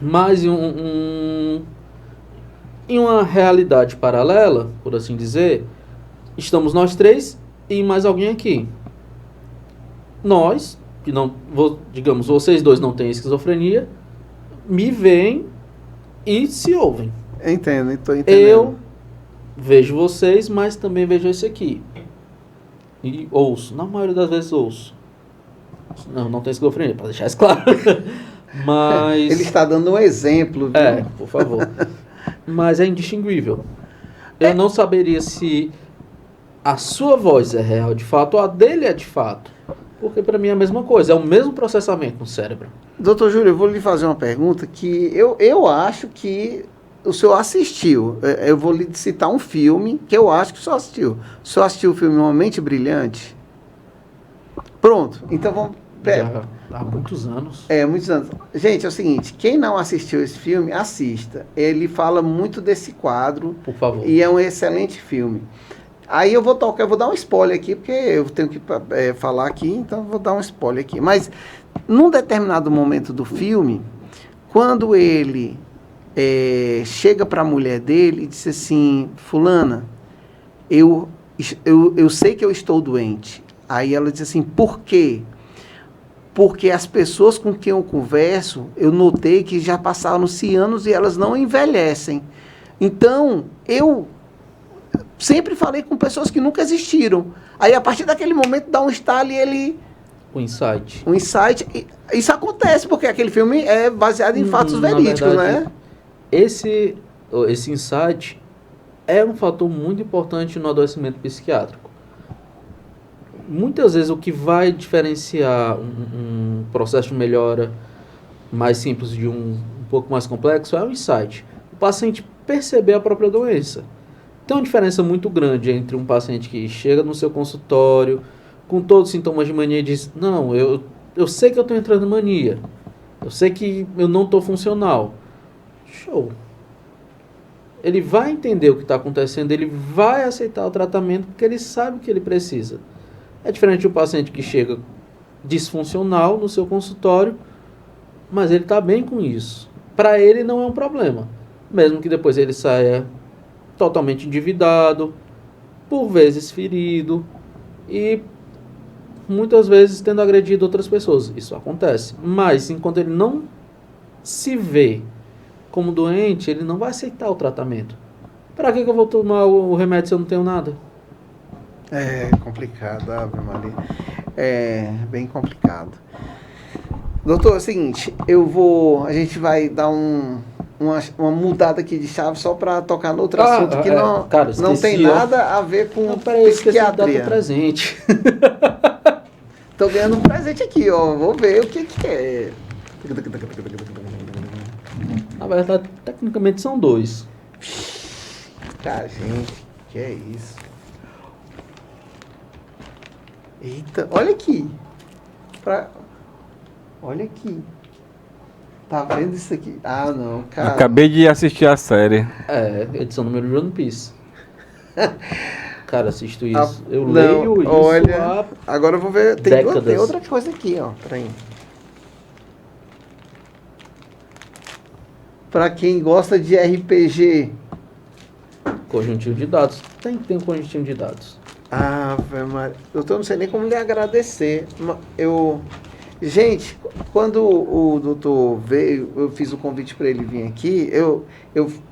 Mas em uma realidade paralela, por assim dizer, estamos nós três e mais alguém aqui. Nós, que não, digamos, vocês dois não têm esquizofrenia, me veem e se ouvem. Entendo, estou entendendo. Eu vejo vocês, mas também vejo esse aqui. E ouço. Na maioria das vezes ouço. Não tem esquizofrenia, para deixar isso claro. Mas... Ele está dando um exemplo, viu? por favor. Mas é indistinguível. Eu não saberia se a sua voz é real de fato ou a dele é de fato. Porque para mim é a mesma coisa, é o mesmo processamento no cérebro. Doutor Júlio, eu vou lhe fazer uma pergunta que eu acho que o senhor assistiu. Eu vou lhe citar um filme que eu acho que o senhor assistiu. O senhor assistiu o filme Uma Mente Brilhante? Pronto, então vamos... Já há muitos anos. Muitos anos. Gente, é o seguinte, quem não assistiu esse filme, assista. Ele fala muito desse quadro. Por favor. E é um excelente filme. Aí eu vou dar um spoiler aqui, porque eu tenho que falar aqui, então eu vou dar um spoiler aqui. Mas, num determinado momento do filme, quando ele chega para a mulher dele e diz assim, fulana, eu sei que eu estou doente. Aí ela diz assim, por quê? Porque as pessoas com quem eu converso, eu notei que já passaram-se anos e elas não envelhecem. Então, eu sempre falei com pessoas que nunca existiram. Aí, a partir daquele momento, dá um estalo e ele... O insight. Um insight. Isso acontece, porque aquele filme é baseado em fatos verídicos, verdade, né? Esse insight é um fator muito importante no adoecimento psiquiátrico. Muitas vezes o que vai diferenciar um processo de melhora mais simples de um pouco mais complexo é o insight. O paciente perceber a própria doença. Tem uma diferença muito grande entre um paciente que chega no seu consultório com todos os sintomas de mania e diz, não, eu sei que eu estou entrando em mania. Eu sei que eu não estou funcional. Show. Ele vai entender o que está acontecendo, ele vai aceitar o tratamento porque ele sabe o que ele precisa. É diferente de um paciente que chega disfuncional no seu consultório, mas ele está bem com isso. Para ele não é um problema, mesmo que depois ele saia totalmente endividado, por vezes ferido e muitas vezes tendo agredido outras pessoas. Isso acontece. Mas enquanto ele não se vê como doente, ele não vai aceitar o tratamento. Para que eu vou tomar o remédio se eu não tenho nada? É complicado, Ave Maria. É bem complicado. Doutor, é o seguinte, a gente vai dar uma mudada aqui de chave só para tocar no outro assunto que não, cara, não tem nada a ver com não, peraí, esqueci de dar psiquiatria. teu presente. Tô ganhando um presente aqui, ó. Vou ver o que é. Na verdade, tecnicamente são 2. Cara, gente, que é isso? Eita, olha aqui. Olha aqui. Tá vendo isso aqui? Ah, não, cara. Acabei de assistir a série. É, edição número de One Piece. Cara, assisto isso. Ah, Eu não, leio isso olha, agora eu vou ver. Tem décadas. outra coisa aqui, ó. Peraí. Pra quem gosta de RPG. Conjuntivo de dados. Tem um conjuntivo de dados. Ah, Maria. Doutor, eu não sei nem como lhe agradecer. Gente, quando o doutor veio, eu fiz o convite para ele vir aqui, eu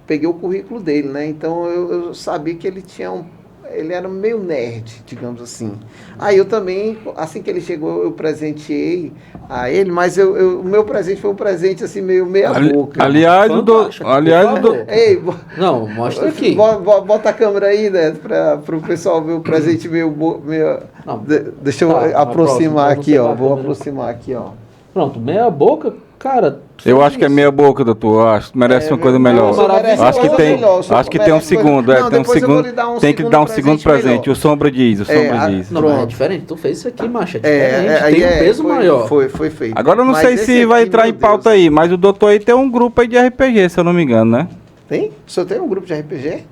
peguei o currículo dele, né? Então eu sabia que ele ele era meio nerd, digamos assim. Aí eu também, assim que ele chegou, eu presenteei a ele, mas o meu presente foi um presente assim, meio meia boca. Aliás, Ei, Não, mostra aqui. bota a câmera aí, né, para o pessoal ver o presente meio Não, deixa eu tá, aproximar próxima, aqui, ó. você Vou vai, aproximar aqui, ó. Pronto, meia boca, cara. eu acho que é meia boca, doutor. Acho que merece uma coisa Não, melhor. você merece Acho uma que coisa tem, melhor, você acho que tem um merece coisa- segundo, Não, tem um depois eu vou segundo, lhe dar um tem que segundo dar um segundo presente presente. melhor. O Sombra diz, o Sombra diz. Não, mas é Pronto. diferente. Tu fez isso aqui, macho. É É, diferente. Tem um peso maior. Foi feito. Agora eu não Mas sei esse se vai aqui, entrar meu em pauta Deus. aí, mas o doutor aí tem um grupo aí de RPG, se eu não me engano, né? Tem? O senhor tem um grupo de RPG?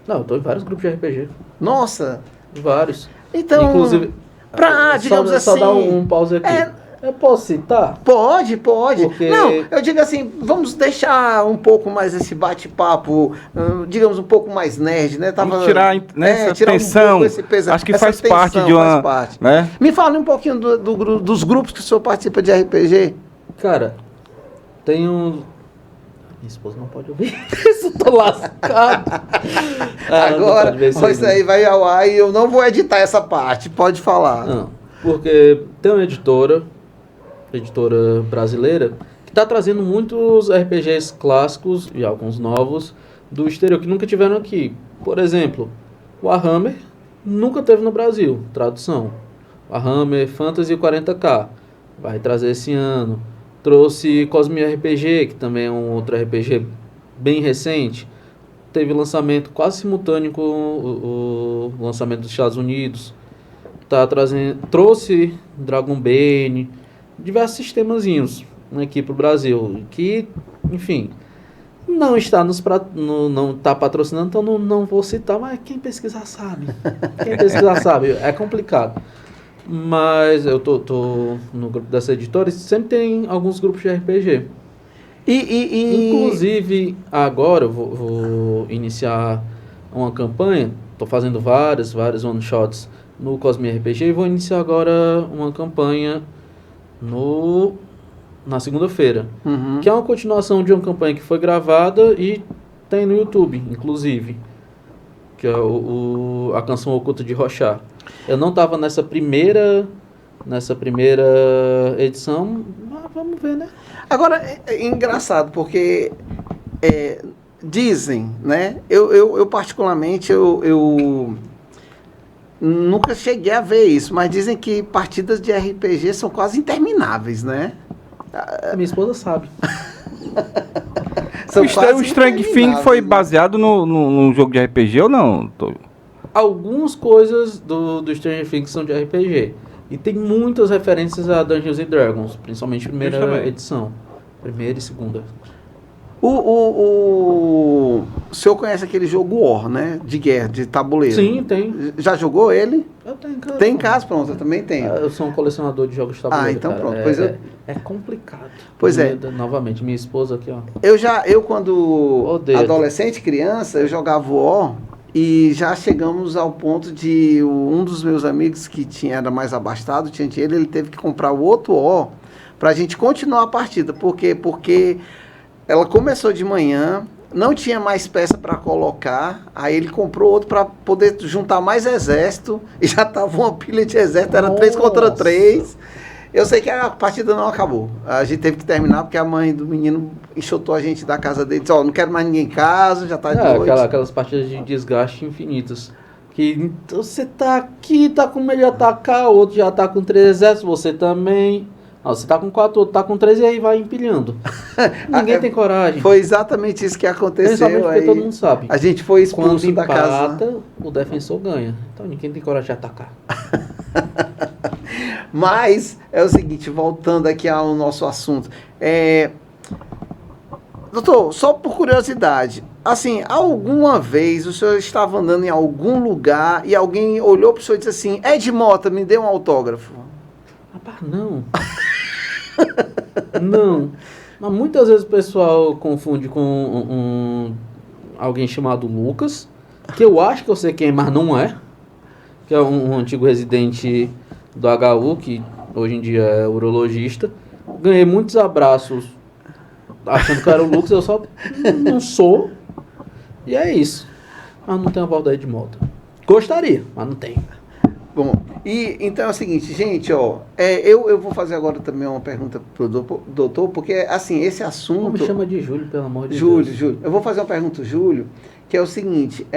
Não, eu tô em vários grupos de RPG. Nossa! Vários. Então, Inclusive, digamos só assim... dar um pause aqui. É. Eu posso citar? Pode. Porque- Não, eu digo assim, vamos deixar um pouco mais esse bate-papo, digamos, um pouco mais nerd, né? Vamos tirar, né, essa tirar tensão. pouco esse peso, Acho que essa faz parte de uma... faz parte. Né? Me fala um pouquinho dos grupos que o senhor participa de RPG. Cara, tem um... Minha esposa não pode ouvir isso, eu tô lascado. Agora, não pode ver isso aí vai ao ar e eu não vou editar essa parte, pode falar. Não, porque tem uma editora brasileira, que está trazendo muitos RPGs clássicos e alguns novos do exterior, que nunca tiveram aqui. Por exemplo, Warhammer nunca teve no Brasil, tradução. Warhammer Fantasy 40K, vai trazer esse ano. Trouxe Cosmere RPG, que também é um outro RPG bem recente. Teve lançamento quase simultâneo com o lançamento dos Estados Unidos. Trouxe Dragon Bane, diversos sistemazinhos aqui para o Brasil, que, enfim, não está não está patrocinando, então não vou citar, mas quem pesquisar sabe. É complicado. Mas eu tô no grupo dessa editora e sempre tem alguns grupos de RPG. Inclusive, agora eu vou iniciar uma campanha, estou fazendo vários one-shots no Cosmere RPG e vou iniciar agora uma campanha na segunda-feira, Uhum. que é uma continuação de uma campanha que foi gravada e tem no YouTube, inclusive, que é a Canção Oculta de Rochar. Eu não estava nessa primeira edição, mas vamos ver, né? Agora, é engraçado, porque dizem, né? Eu particularmente, eu nunca cheguei a ver isso, mas dizem que partidas de RPG são quase intermináveis, né? Minha esposa sabe. São O quase Stranger Things intermináveis, foi né? baseado no jogo de RPG ou não? Algumas coisas do Stranger Things são de RPG. E tem muitas referências a Dungeons and Dragons, principalmente a primeira Justamente. edição. Primeira e segunda. O senhor conhece aquele jogo War, né? De guerra, de tabuleiro. Sim, tem. Já jogou ele? Eu tenho em casa. Tem em casa, pronto, eu também tenho. Eu sou um colecionador de jogos de tabuleiro. Ah, então cara. pronto. Pois é complicado. Pois é. Novamente, minha esposa aqui, ó. Eu quando Odeio. adolescente, criança, eu jogava War e já chegamos ao ponto de um dos meus amigos que era mais abastado, tinha dinheiro, ele teve que comprar o outro War pra gente continuar a partida. Por quê? Porque ela começou de manhã, não tinha mais peça para colocar, aí ele comprou outro para poder juntar mais exército, e já tava uma pilha de exército, era 3 contra 3. Eu sei que a partida não acabou. A gente teve que terminar porque a mãe do menino enxotou a gente da casa dele, disse, ó, não quero mais ninguém em casa, já tá de noite. Aquelas partidas de desgaste infinitas. Que você tá aqui, tá com medo de atacar, o outro já tá com 3 exércitos, você também. Você tá com 4, outro tá com 3 e aí vai empilhando. Ninguém tem coragem. Foi exatamente isso que aconteceu. Principalmente porque aí, todo mundo sabe. a gente foi expulso Quando da casa. empata, o defensor ganha. Então ninguém tem coragem de atacar. Mas é o seguinte, voltando aqui ao nosso assunto. Doutor, só por curiosidade, assim, alguma vez o senhor estava andando em algum lugar e alguém olhou para o senhor e disse assim, Ed Mota, me dê um autógrafo? Rapaz, não. Não. Mas muitas vezes o pessoal confunde com alguém chamado Lucas, que eu acho que eu sei quem é, mas não é. Que é um antigo residente do HU, que hoje em dia é urologista. Ganhei muitos abraços achando que era o Lucas, eu só não sou. E é isso. Mas não tenho a Valdeir de moto. Gostaria, mas não tenho. Bom, e então é o seguinte, gente, ó, eu vou fazer agora também uma pergunta pro doutor, porque, assim, esse assunto... Não me chama de Júlio, pelo amor de Júlio, Deus. Júlio. Eu vou fazer uma pergunta pro Júlio, que é o seguinte,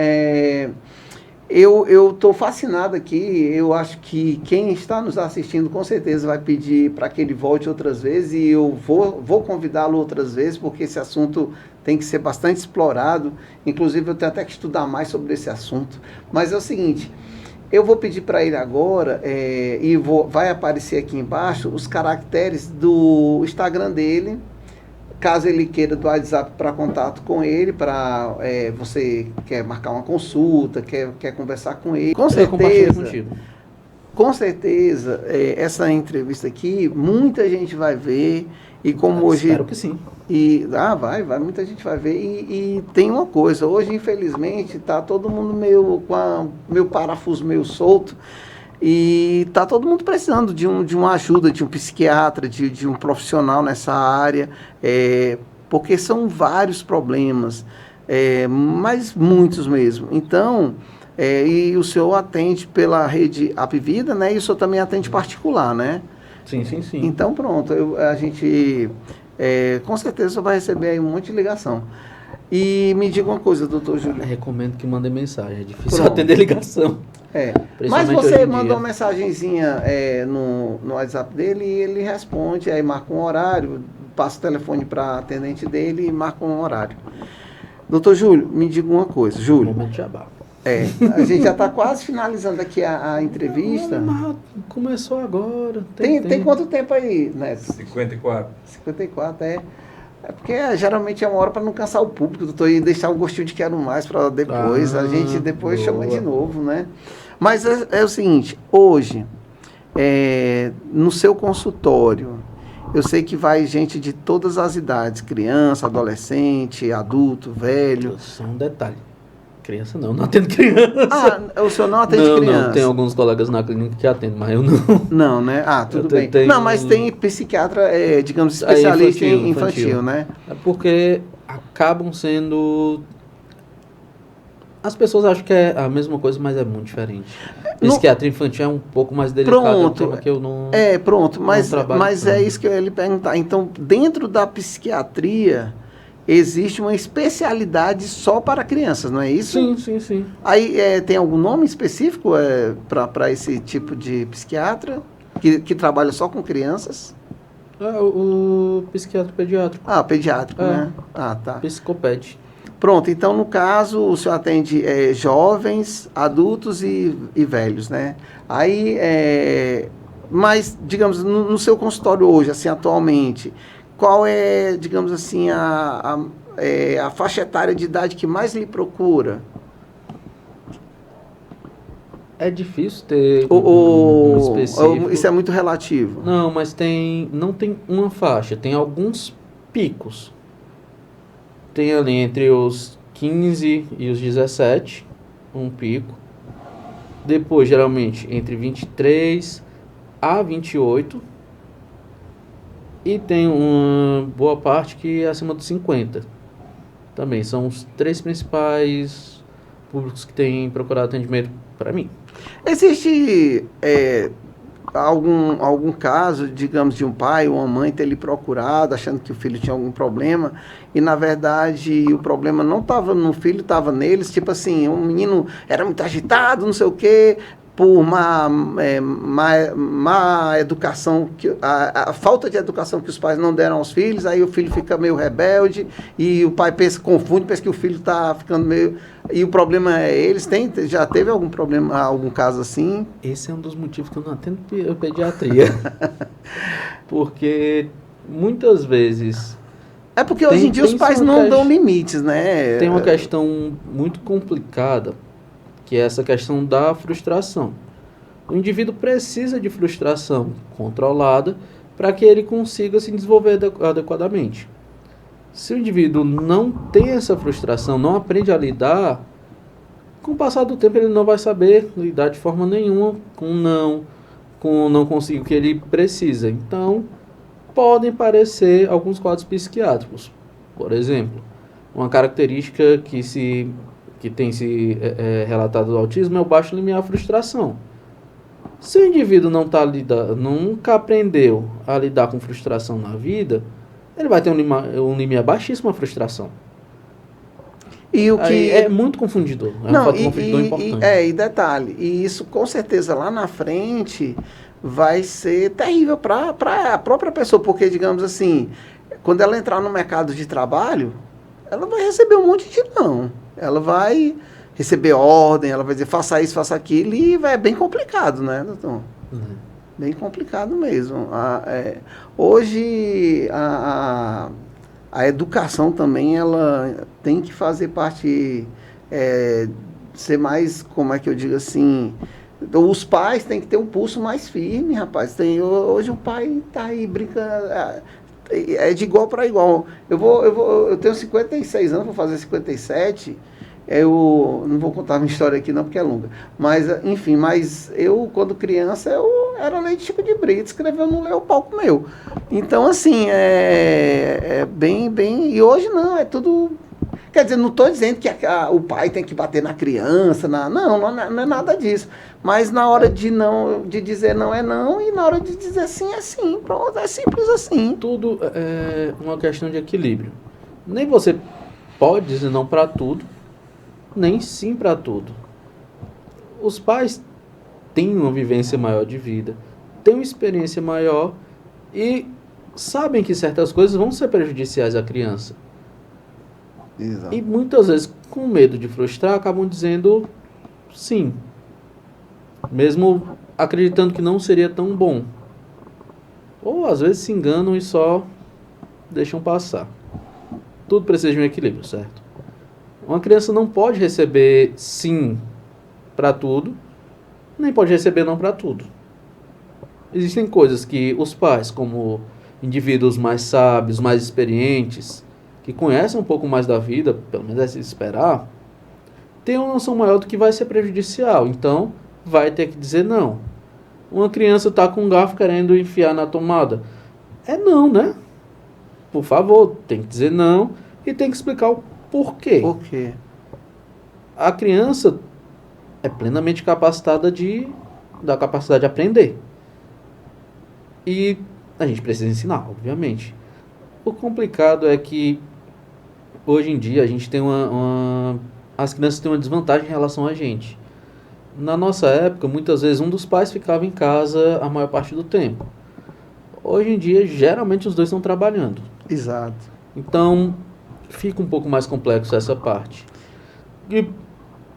eu estou fascinado aqui, eu acho que quem está nos assistindo com certeza vai pedir para que ele volte outras vezes e eu vou convidá-lo outras vezes, porque esse assunto tem que ser bastante explorado, inclusive eu tenho até que estudar mais sobre esse assunto, mas é o seguinte... Eu vou pedir para ele agora, vai aparecer aqui embaixo os caracteres do Instagram dele, caso ele queira do WhatsApp para contato com ele, para você quer marcar uma consulta, quer conversar com ele. Com certeza, essa entrevista aqui, muita gente vai ver, e como hoje... Espero que sim. Vai, muita gente vai ver. E tem uma coisa, hoje, infelizmente, tá todo mundo meio parafuso meio solto. E tá todo mundo precisando de uma ajuda, de um psiquiatra, de um profissional nessa área. Porque são vários problemas, mas muitos mesmo. Então, e o senhor atende pela rede Apvida, né? E o senhor também atende particular, né? Sim. Então, pronto, a gente... com certeza você vai receber aí um monte de ligação. E me diga uma coisa, doutor Júlio. Recomendo que mandem mensagem, é difícil Pronto. atender ligação. Mas Principalmente hoje você em manda dia. uma mensagenzinha no WhatsApp dele e ele responde, aí marca um horário, passa o telefone para atendente dele e marca um horário. Doutor Júlio, me diga uma coisa, Júlio. Momento de jabá. A gente já está quase finalizando aqui a entrevista. Mas começou agora. Tem quanto tempo aí, Neto? 54. 54, É porque geralmente é uma hora para não cansar o público, doutor, e deixar o gostinho de quero mais para depois. A gente depois boa. chama de novo, né? Mas é o seguinte, hoje, no seu consultório, eu sei que vai gente de todas as idades, criança, adolescente, adulto, velho. Só um detalhe. Criança não atendo criança. O senhor não atende criança? Não, tem alguns colegas na clínica que atendem, mas eu não. Não, né? Tudo bem. Tenho... Não, mas tem psiquiatra, digamos, especialista em infantil, né? É porque acabam sendo... As pessoas acham que é a mesma coisa, mas é muito diferente. Psiquiatria infantil é um pouco mais delicado. Pronto. É um tema que eu não... Pronto, mas trabalho é isso que eu ia lhe perguntar. Então, dentro da psiquiatria... Existe uma especialidade só para crianças, não é isso? Sim. Aí tem algum nome específico para esse tipo de psiquiatra que trabalha só com crianças? O psiquiatra pediátrico. Pediátrico, né? Tá. Psicoped. Pronto, então no caso o senhor atende jovens, adultos e velhos, né? Aí, mas digamos, no seu consultório hoje, assim, atualmente... qual é, digamos assim, a faixa etária de idade que mais lhe procura? É difícil ter Ou específico. isso é muito relativo? Não, mas não tem uma faixa, tem alguns picos. Tem ali entre os 15 e os 17, um pico. Depois, geralmente, entre 23 a 28. E tem uma boa parte que é acima dos 50. Também são os 3 principais públicos que têm procurado atendimento para mim. Existe algum caso, digamos, de um pai ou uma mãe ter lhe procurado achando que o filho tinha algum problema e, na verdade, o problema não estava no filho, estava neles? Tipo assim, um menino era muito agitado, não sei o quê, por má educação, a falta de educação que os pais não deram aos filhos, aí o filho fica meio rebelde e o pai confunde, pensa que o filho está ficando meio... E o problema é eles. Já teve algum problema, algum caso assim? Esse é um dos motivos que eu não atendo pediatria. Porque muitas vezes... É porque hoje em dia os pais não dão limites, né? Tem uma questão muito complicada, que é essa questão da frustração. O indivíduo precisa de frustração controlada para que ele consiga se desenvolver adequadamente. Se o indivíduo não tem essa frustração, não aprende a lidar, com o passar do tempo ele não vai saber lidar de forma nenhuma com não conseguir o que ele precisa. Então, podem parecer alguns quadros psiquiátricos. Por exemplo, uma característica que tem se relatado do autismo é o baixo limiar frustração. Se o indivíduo nunca aprendeu a lidar com frustração na vida, ele vai ter um limiar baixíssimo a frustração. E o que é muito confundidor. É um fator confundidor importante. E detalhe, e isso com certeza lá na frente vai ser terrível para a própria pessoa, porque, digamos assim, quando ela entrar no mercado de trabalho, ela vai receber um monte de não. Ela vai receber ordem, ela vai dizer faça isso, faça aquilo, e é bem complicado, né, doutor? Bem complicado mesmo. Hoje a educação também ela tem que fazer parte, ser mais, como é que eu digo assim, os pais têm que ter um pulso mais firme, rapaz. Hoje o pai tá aí brincando, é de igual para igual. Eu tenho 56 anos, vou fazer 57. Eu não vou contar a minha história aqui não, porque é longa. Mas, enfim, eu, quando criança, eu era Leite Chico de Brito, escreveu no Leu Palco Meu. Então, assim, bem... E hoje não, é tudo... Quer dizer, não estou dizendo que o pai tem que bater na criança, não é nada disso. Mas na hora de dizer não é não, e na hora de dizer sim é sim. Pronto, é simples assim. Tudo é uma questão de equilíbrio. Nem você pode dizer não para tudo, nem sim para tudo. Os pais têm uma vivência maior de vida, têm uma experiência maior e sabem que certas coisas vão ser prejudiciais à criança. Exato. E muitas vezes, com medo de frustrar, acabam dizendo sim, mesmo acreditando que não seria tão bom. Ou às vezes se enganam e só deixam passar. Tudo precisa de um equilíbrio, certo? Uma criança não pode receber sim para tudo, nem pode receber não para tudo. Existem coisas que os pais, como indivíduos mais sábios, mais experientes, que conhecem um pouco mais da vida, pelo menos é se esperar, têm uma noção maior do que vai ser prejudicial. Então, vai ter que dizer não. Uma criança está com um garfo querendo enfiar na tomada. É não, né? Por favor, tem que dizer não e tem que explicar o por quê? Por quê? A criança é plenamente capacitada da capacidade de aprender. E a gente precisa ensinar, obviamente. O complicado é que hoje em dia a gente tem as crianças têm uma desvantagem em relação a gente. Na nossa época, muitas vezes um dos pais ficava em casa a maior parte do tempo. Hoje em dia, geralmente os dois estão trabalhando. Exato. Então, fica um pouco mais complexo essa parte. E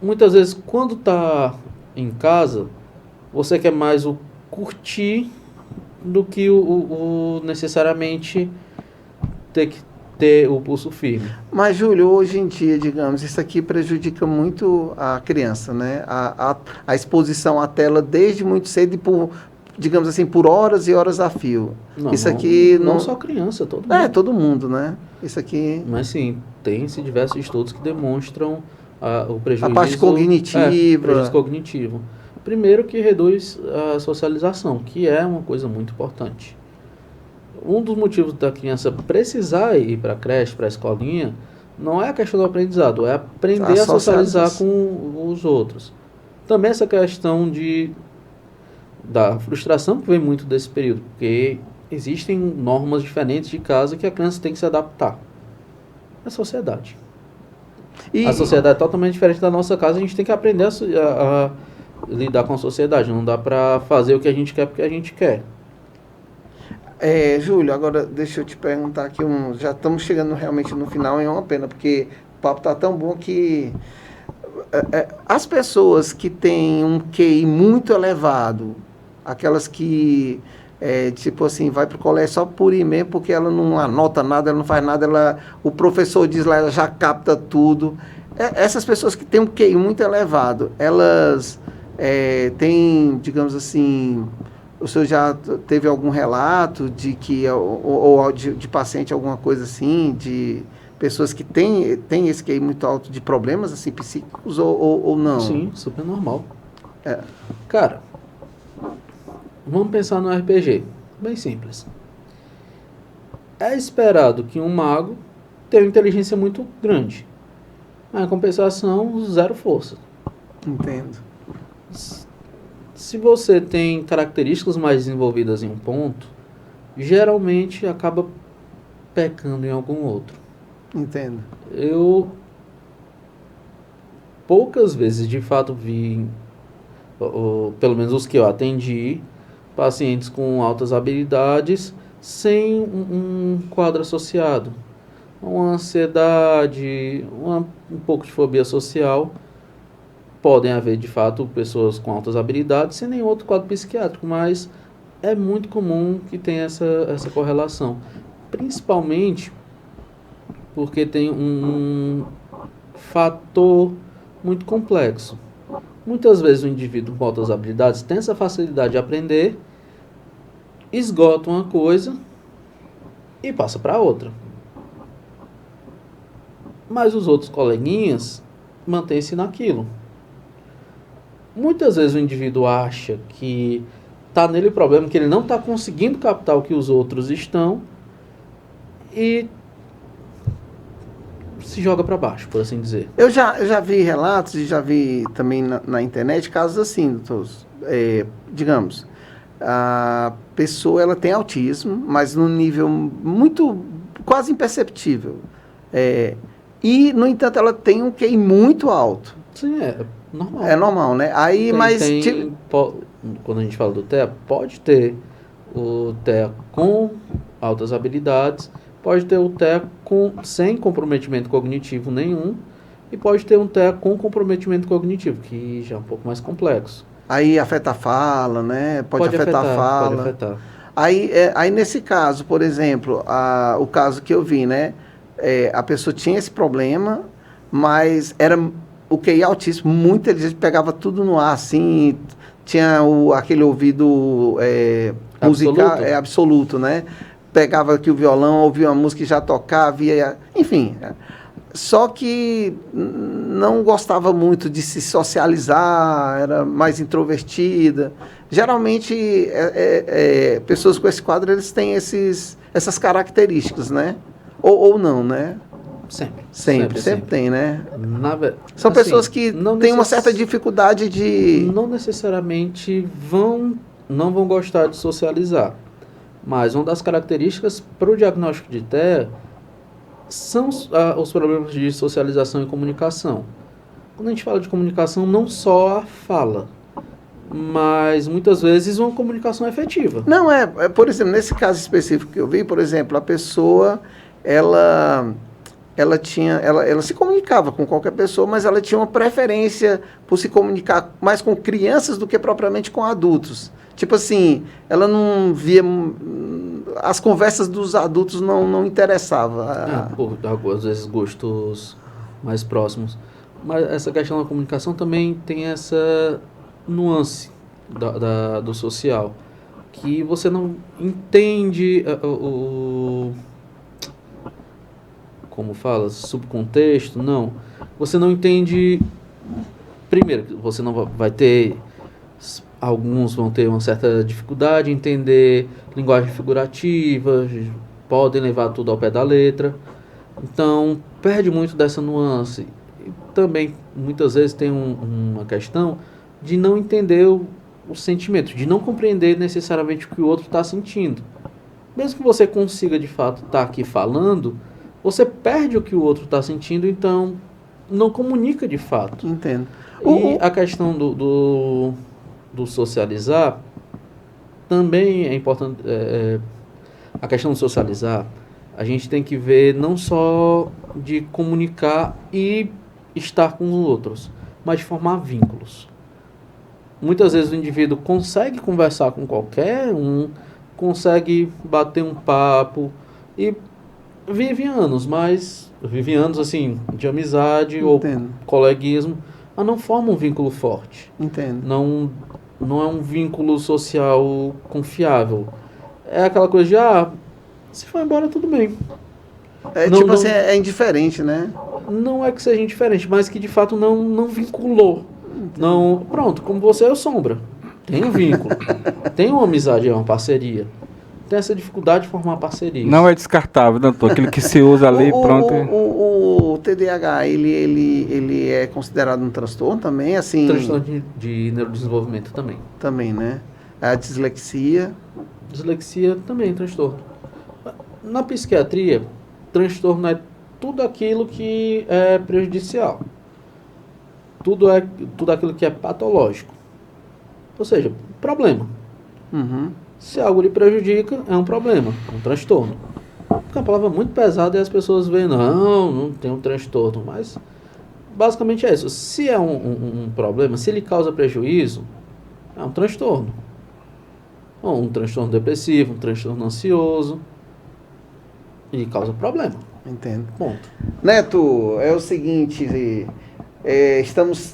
muitas vezes, quando está em casa, você quer mais o curtir do que o necessariamente ter que ter o pulso firme. Mas, Júlio, hoje em dia, digamos, isso aqui prejudica muito a criança, né? A exposição à tela desde muito cedo e por, digamos assim, por horas e horas a fio. Não, Isso aqui não só criança, todo mundo. É, todo mundo, né? Isso aqui... Mas sim, tem-se diversos estudos que demonstram o prejuízo... A parte cognitiva. Prejuízo cognitivo. Primeiro que reduz a socialização, que é uma coisa muito importante. Um dos motivos da criança precisar ir para a creche, para a escolinha, não é a questão do aprendizado, é aprender a socializar com os outros. Também essa questão da frustração que vem muito desse período, porque existem normas diferentes de casa que a criança tem que se adaptar. É a sociedade. A sociedade é totalmente diferente da nossa casa, a gente tem que aprender a lidar com a sociedade. Não dá para fazer o que a gente quer porque a gente quer. Júlio, agora deixa eu te perguntar aqui, já estamos chegando realmente no final, e é uma pena, porque o papo está tão bom que as pessoas que têm um QI muito elevado, aquelas que, tipo assim, vai para o colégio só por ir mesmo, porque ela não anota nada, ela não faz nada, o professor diz lá, ela já capta tudo. Essas pessoas que têm um QI muito elevado, elas têm, digamos assim... O senhor já teve algum relato de que, ou de paciente, alguma coisa assim, de pessoas que têm esse QI muito alto, de problemas assim, psíquicos ou não? Sim, super normal. Cara, vamos pensar no RPG. Bem simples. É esperado que um mago tenha uma inteligência muito grande. Mas, em compensação, zero força. Entendo. Se você tem características mais desenvolvidas em um ponto, geralmente acaba pecando em algum outro. Entendo. Eu poucas vezes, de fato, vi, pelo menos os que eu atendi, pacientes com altas habilidades sem um quadro associado. Uma ansiedade, um pouco de fobia social. Podem haver, de fato, pessoas com altas habilidades sem nenhum outro quadro psiquiátrico, mas é muito comum que tenha essa correlação. Principalmente porque tem um fator muito complexo. Muitas vezes o indivíduo com altas habilidades tem essa facilidade de aprender, esgota uma coisa e passa para outra. Mas os outros coleguinhas mantêm-se naquilo. Muitas vezes o indivíduo acha que está nele o problema, que ele não está conseguindo captar o que os outros estão e se joga para baixo, por assim dizer. Eu já vi relatos e já vi também na internet casos assim, doutor. Digamos, a pessoa ela tem autismo, mas num nível muito, quase imperceptível. E, no entanto, ela tem um QI muito alto. Sim, é normal. É normal, né? Aí, quando a gente fala do TEA, pode ter o TEA com altas habilidades, pode ter o TEA sem comprometimento cognitivo nenhum, e pode ter um TEA com comprometimento cognitivo, que já é um pouco mais complexo. Aí afeta a fala, né? Pode afetar a fala. Pode afetar. Aí, nesse caso, por exemplo, o caso que eu vi, né? A pessoa tinha esse problema, mas era o QI altíssimo, muito inteligente, pegava tudo no ar, assim, tinha aquele ouvido musical absoluto, né? Pegava aqui o violão, ouvia uma música e já tocava, enfim. Só que não gostava muito de se socializar, era mais introvertida. Geralmente, pessoas com esse quadro, eles têm essas características, né? Ou não, né? Sempre tem, né? São pessoas que têm uma certa dificuldade de... Não necessariamente não vão gostar de socializar. Mas uma das características para o diagnóstico de TEA são os problemas de socialização e comunicação. Quando a gente fala de comunicação, não só a fala, mas muitas vezes uma comunicação efetiva. Não, por exemplo, nesse caso específico que eu vi, por exemplo, a pessoa, ela se comunicava com qualquer pessoa, mas ela tinha uma preferência por se comunicar mais com crianças do que propriamente com adultos. Tipo assim, ela não via as conversas dos adultos não interessavam. Às vezes gostos mais próximos. Mas essa questão da comunicação também tem essa nuance do social, que você não entende como fala, subcontexto, não. Você não entende, primeiro, você não vai ter, alguns vão ter uma certa dificuldade em entender linguagem figurativa, podem levar tudo ao pé da letra, então perde muito dessa nuance. E também, muitas vezes, tem uma questão de não entender o sentimento, de não compreender necessariamente o que o outro está sentindo. Mesmo que você consiga, de fato, estar aqui falando, você perde o que o outro está sentindo, então não comunica de fato. Entendo. E a questão do socializar também é importante. A questão do socializar, a gente tem que ver não só de comunicar e estar com os outros, mas de formar vínculos. Muitas vezes o indivíduo consegue conversar com qualquer um, consegue bater um papo e vive anos assim, de amizade Entendo. ou coleguismo, mas não forma um vínculo forte. Entendo. Não é um vínculo social confiável. É aquela coisa de, se for embora, tudo bem. Assim, é indiferente, né? Não é que seja indiferente, mas que de fato não vinculou. Não, pronto, como você é o Sombra. Tem um vínculo. Tem uma amizade, é uma parceria. Tem essa dificuldade de formar parceria. Não é descartável, doutor. Aquilo que se usa ali, pronto. O TDAH, ele é considerado um transtorno também, assim... Transtorno de neurodesenvolvimento também. Também, né? A dislexia... Dislexia também é transtorno. Na psiquiatria, transtorno é tudo aquilo que é prejudicial. Tudo aquilo que é patológico. Ou seja, problema. Uhum. Se algo lhe prejudica, é um problema, um transtorno. Porque é uma palavra muito pesada e as pessoas veem, não tem um transtorno. Mas, basicamente é isso. Se é um problema, se ele causa prejuízo, é um transtorno. Ou um transtorno depressivo, um transtorno ansioso. E causa problema. Entendo. Ponto. Neto, é o seguinte, estamos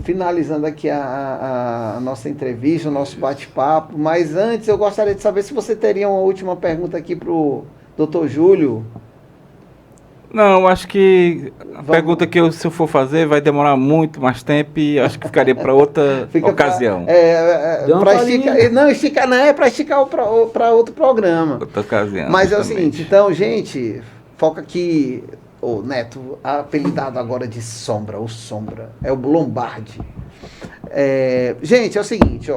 finalizando aqui a nossa entrevista, o nosso bate-papo, mas antes eu gostaria de saber se você teria uma última pergunta aqui para o Dr. Júlio. Não, acho que a pergunta que se eu for fazer vai demorar muito mais tempo e acho que ficaria para outra ocasião. Esticar não, é para esticar para outro programa. Outra ocasião. Mas é o seguinte, então, gente, foca aqui, o Neto, apelidado agora de Sombra, o Sombra, é o Lombardi. Gente, é o seguinte,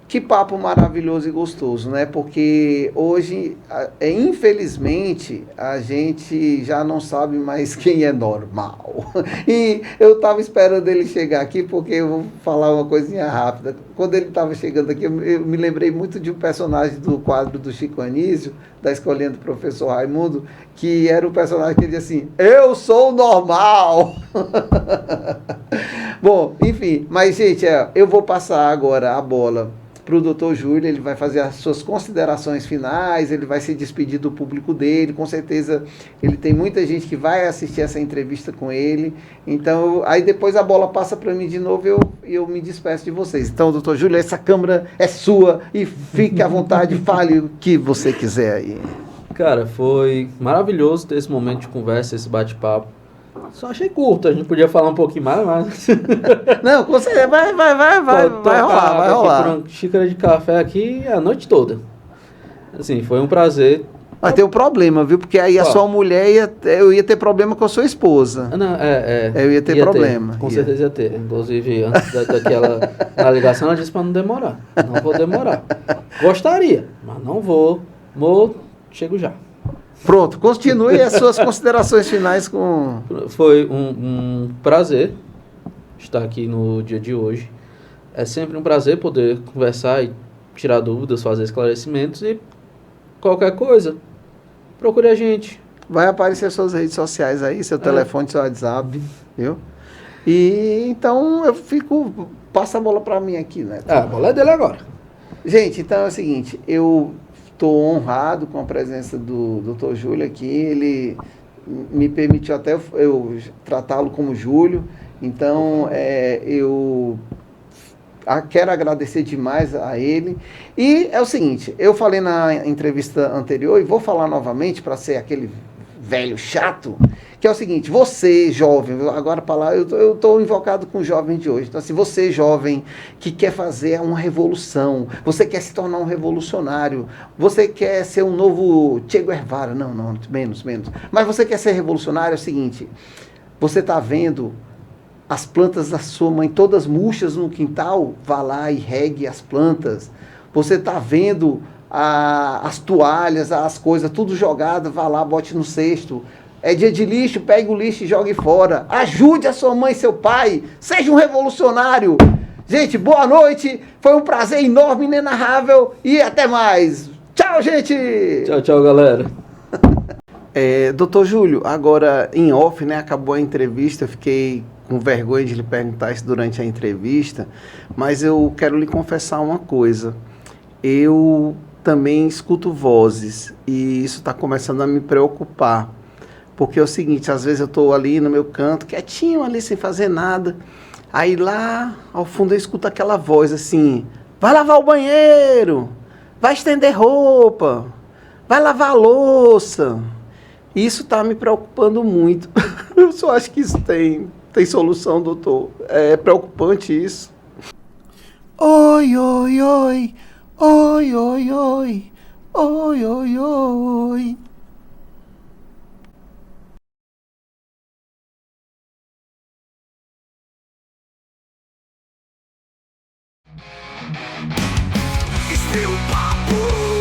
que papo maravilhoso e gostoso, né? Porque hoje, infelizmente, a gente já não sabe mais quem é normal. E eu estava esperando ele chegar aqui, porque eu vou falar uma coisinha rápida. Quando ele estava chegando aqui, eu me lembrei muito de um personagem do quadro do Chico Anísio, da Escolinha do Professor Raimundo, que era um personagem que dizia assim, eu sou normal! Bom, enfim, mas, gente, eu vou passar agora a bola para o Dr. Júlio, ele vai fazer as suas considerações finais, ele vai se despedir do público dele, com certeza ele tem muita gente que vai assistir essa entrevista com ele, então, aí depois a bola passa para mim de novo e eu me despeço de vocês. Então, Dr. Júlio, essa câmera é sua e fique à vontade, fale o que você quiser aí. Cara, foi maravilhoso ter esse momento de conversa, esse bate-papo. Só achei curto, a gente podia falar um pouquinho mais, mas... Não, com certeza, vai rolar. Por uma xícara de café aqui a noite toda. Assim, foi um prazer. Mas tem um problema, viu? Porque aí a sua mulher eu ia ter problema com a sua esposa. Não, eu ia ter problema. Com certeza ia ter. Inclusive, antes daquela na ligação, ela disse para não demorar. Não vou demorar. Gostaria, mas não vou. Chego já. Pronto, continue as suas considerações finais com... Foi um prazer estar aqui no dia de hoje. É sempre um prazer poder conversar e tirar dúvidas, fazer esclarecimentos e qualquer coisa, procure a gente. Vai aparecer suas redes sociais aí, seu telefone, seu WhatsApp, viu? E então passa a bola para mim aqui, né? A bola é dele agora. Gente, então é o seguinte, eu estou honrado com a presença do Dr. Júlio aqui, ele me permitiu até eu tratá-lo como Júlio, então eu quero agradecer demais a ele. E é o seguinte, eu falei na entrevista anterior e vou falar novamente para ser aquele velho chato, que é o seguinte, você jovem, agora para lá, eu estou invocado com o jovem de hoje, então assim, você jovem que quer fazer uma revolução, você quer se tornar um revolucionário, você quer ser um novo Che Guevara, não, menos, mas você quer ser revolucionário, é o seguinte, você está vendo as plantas da sua mãe todas murchas no quintal, vá lá e regue as plantas, você está vendo as toalhas, as coisas, tudo jogado, vá lá, bote no cesto. É dia de lixo, pegue o lixo e jogue fora. Ajude a sua mãe e seu pai. Seja um revolucionário. Gente, boa noite. Foi um prazer enorme, inenarrável. E até mais. Tchau, gente. Tchau, galera. Doutor Júlio, agora em off, né? Acabou a entrevista. Eu fiquei com vergonha de lhe perguntar isso durante a entrevista. Mas eu quero lhe confessar uma coisa. Eu também escuto vozes e isso está começando a me preocupar, porque é o seguinte, às vezes eu estou ali no meu canto, quietinho ali, sem fazer nada, aí lá ao fundo eu escuto aquela voz assim, vai lavar o banheiro, vai estender roupa, vai lavar a louça, e isso está me preocupando muito. Eu só acho que isso tem solução, doutor, é preocupante isso. Oi, oi, oi. Oi, oi, oi, oi, oi, oi. Estrela Papo.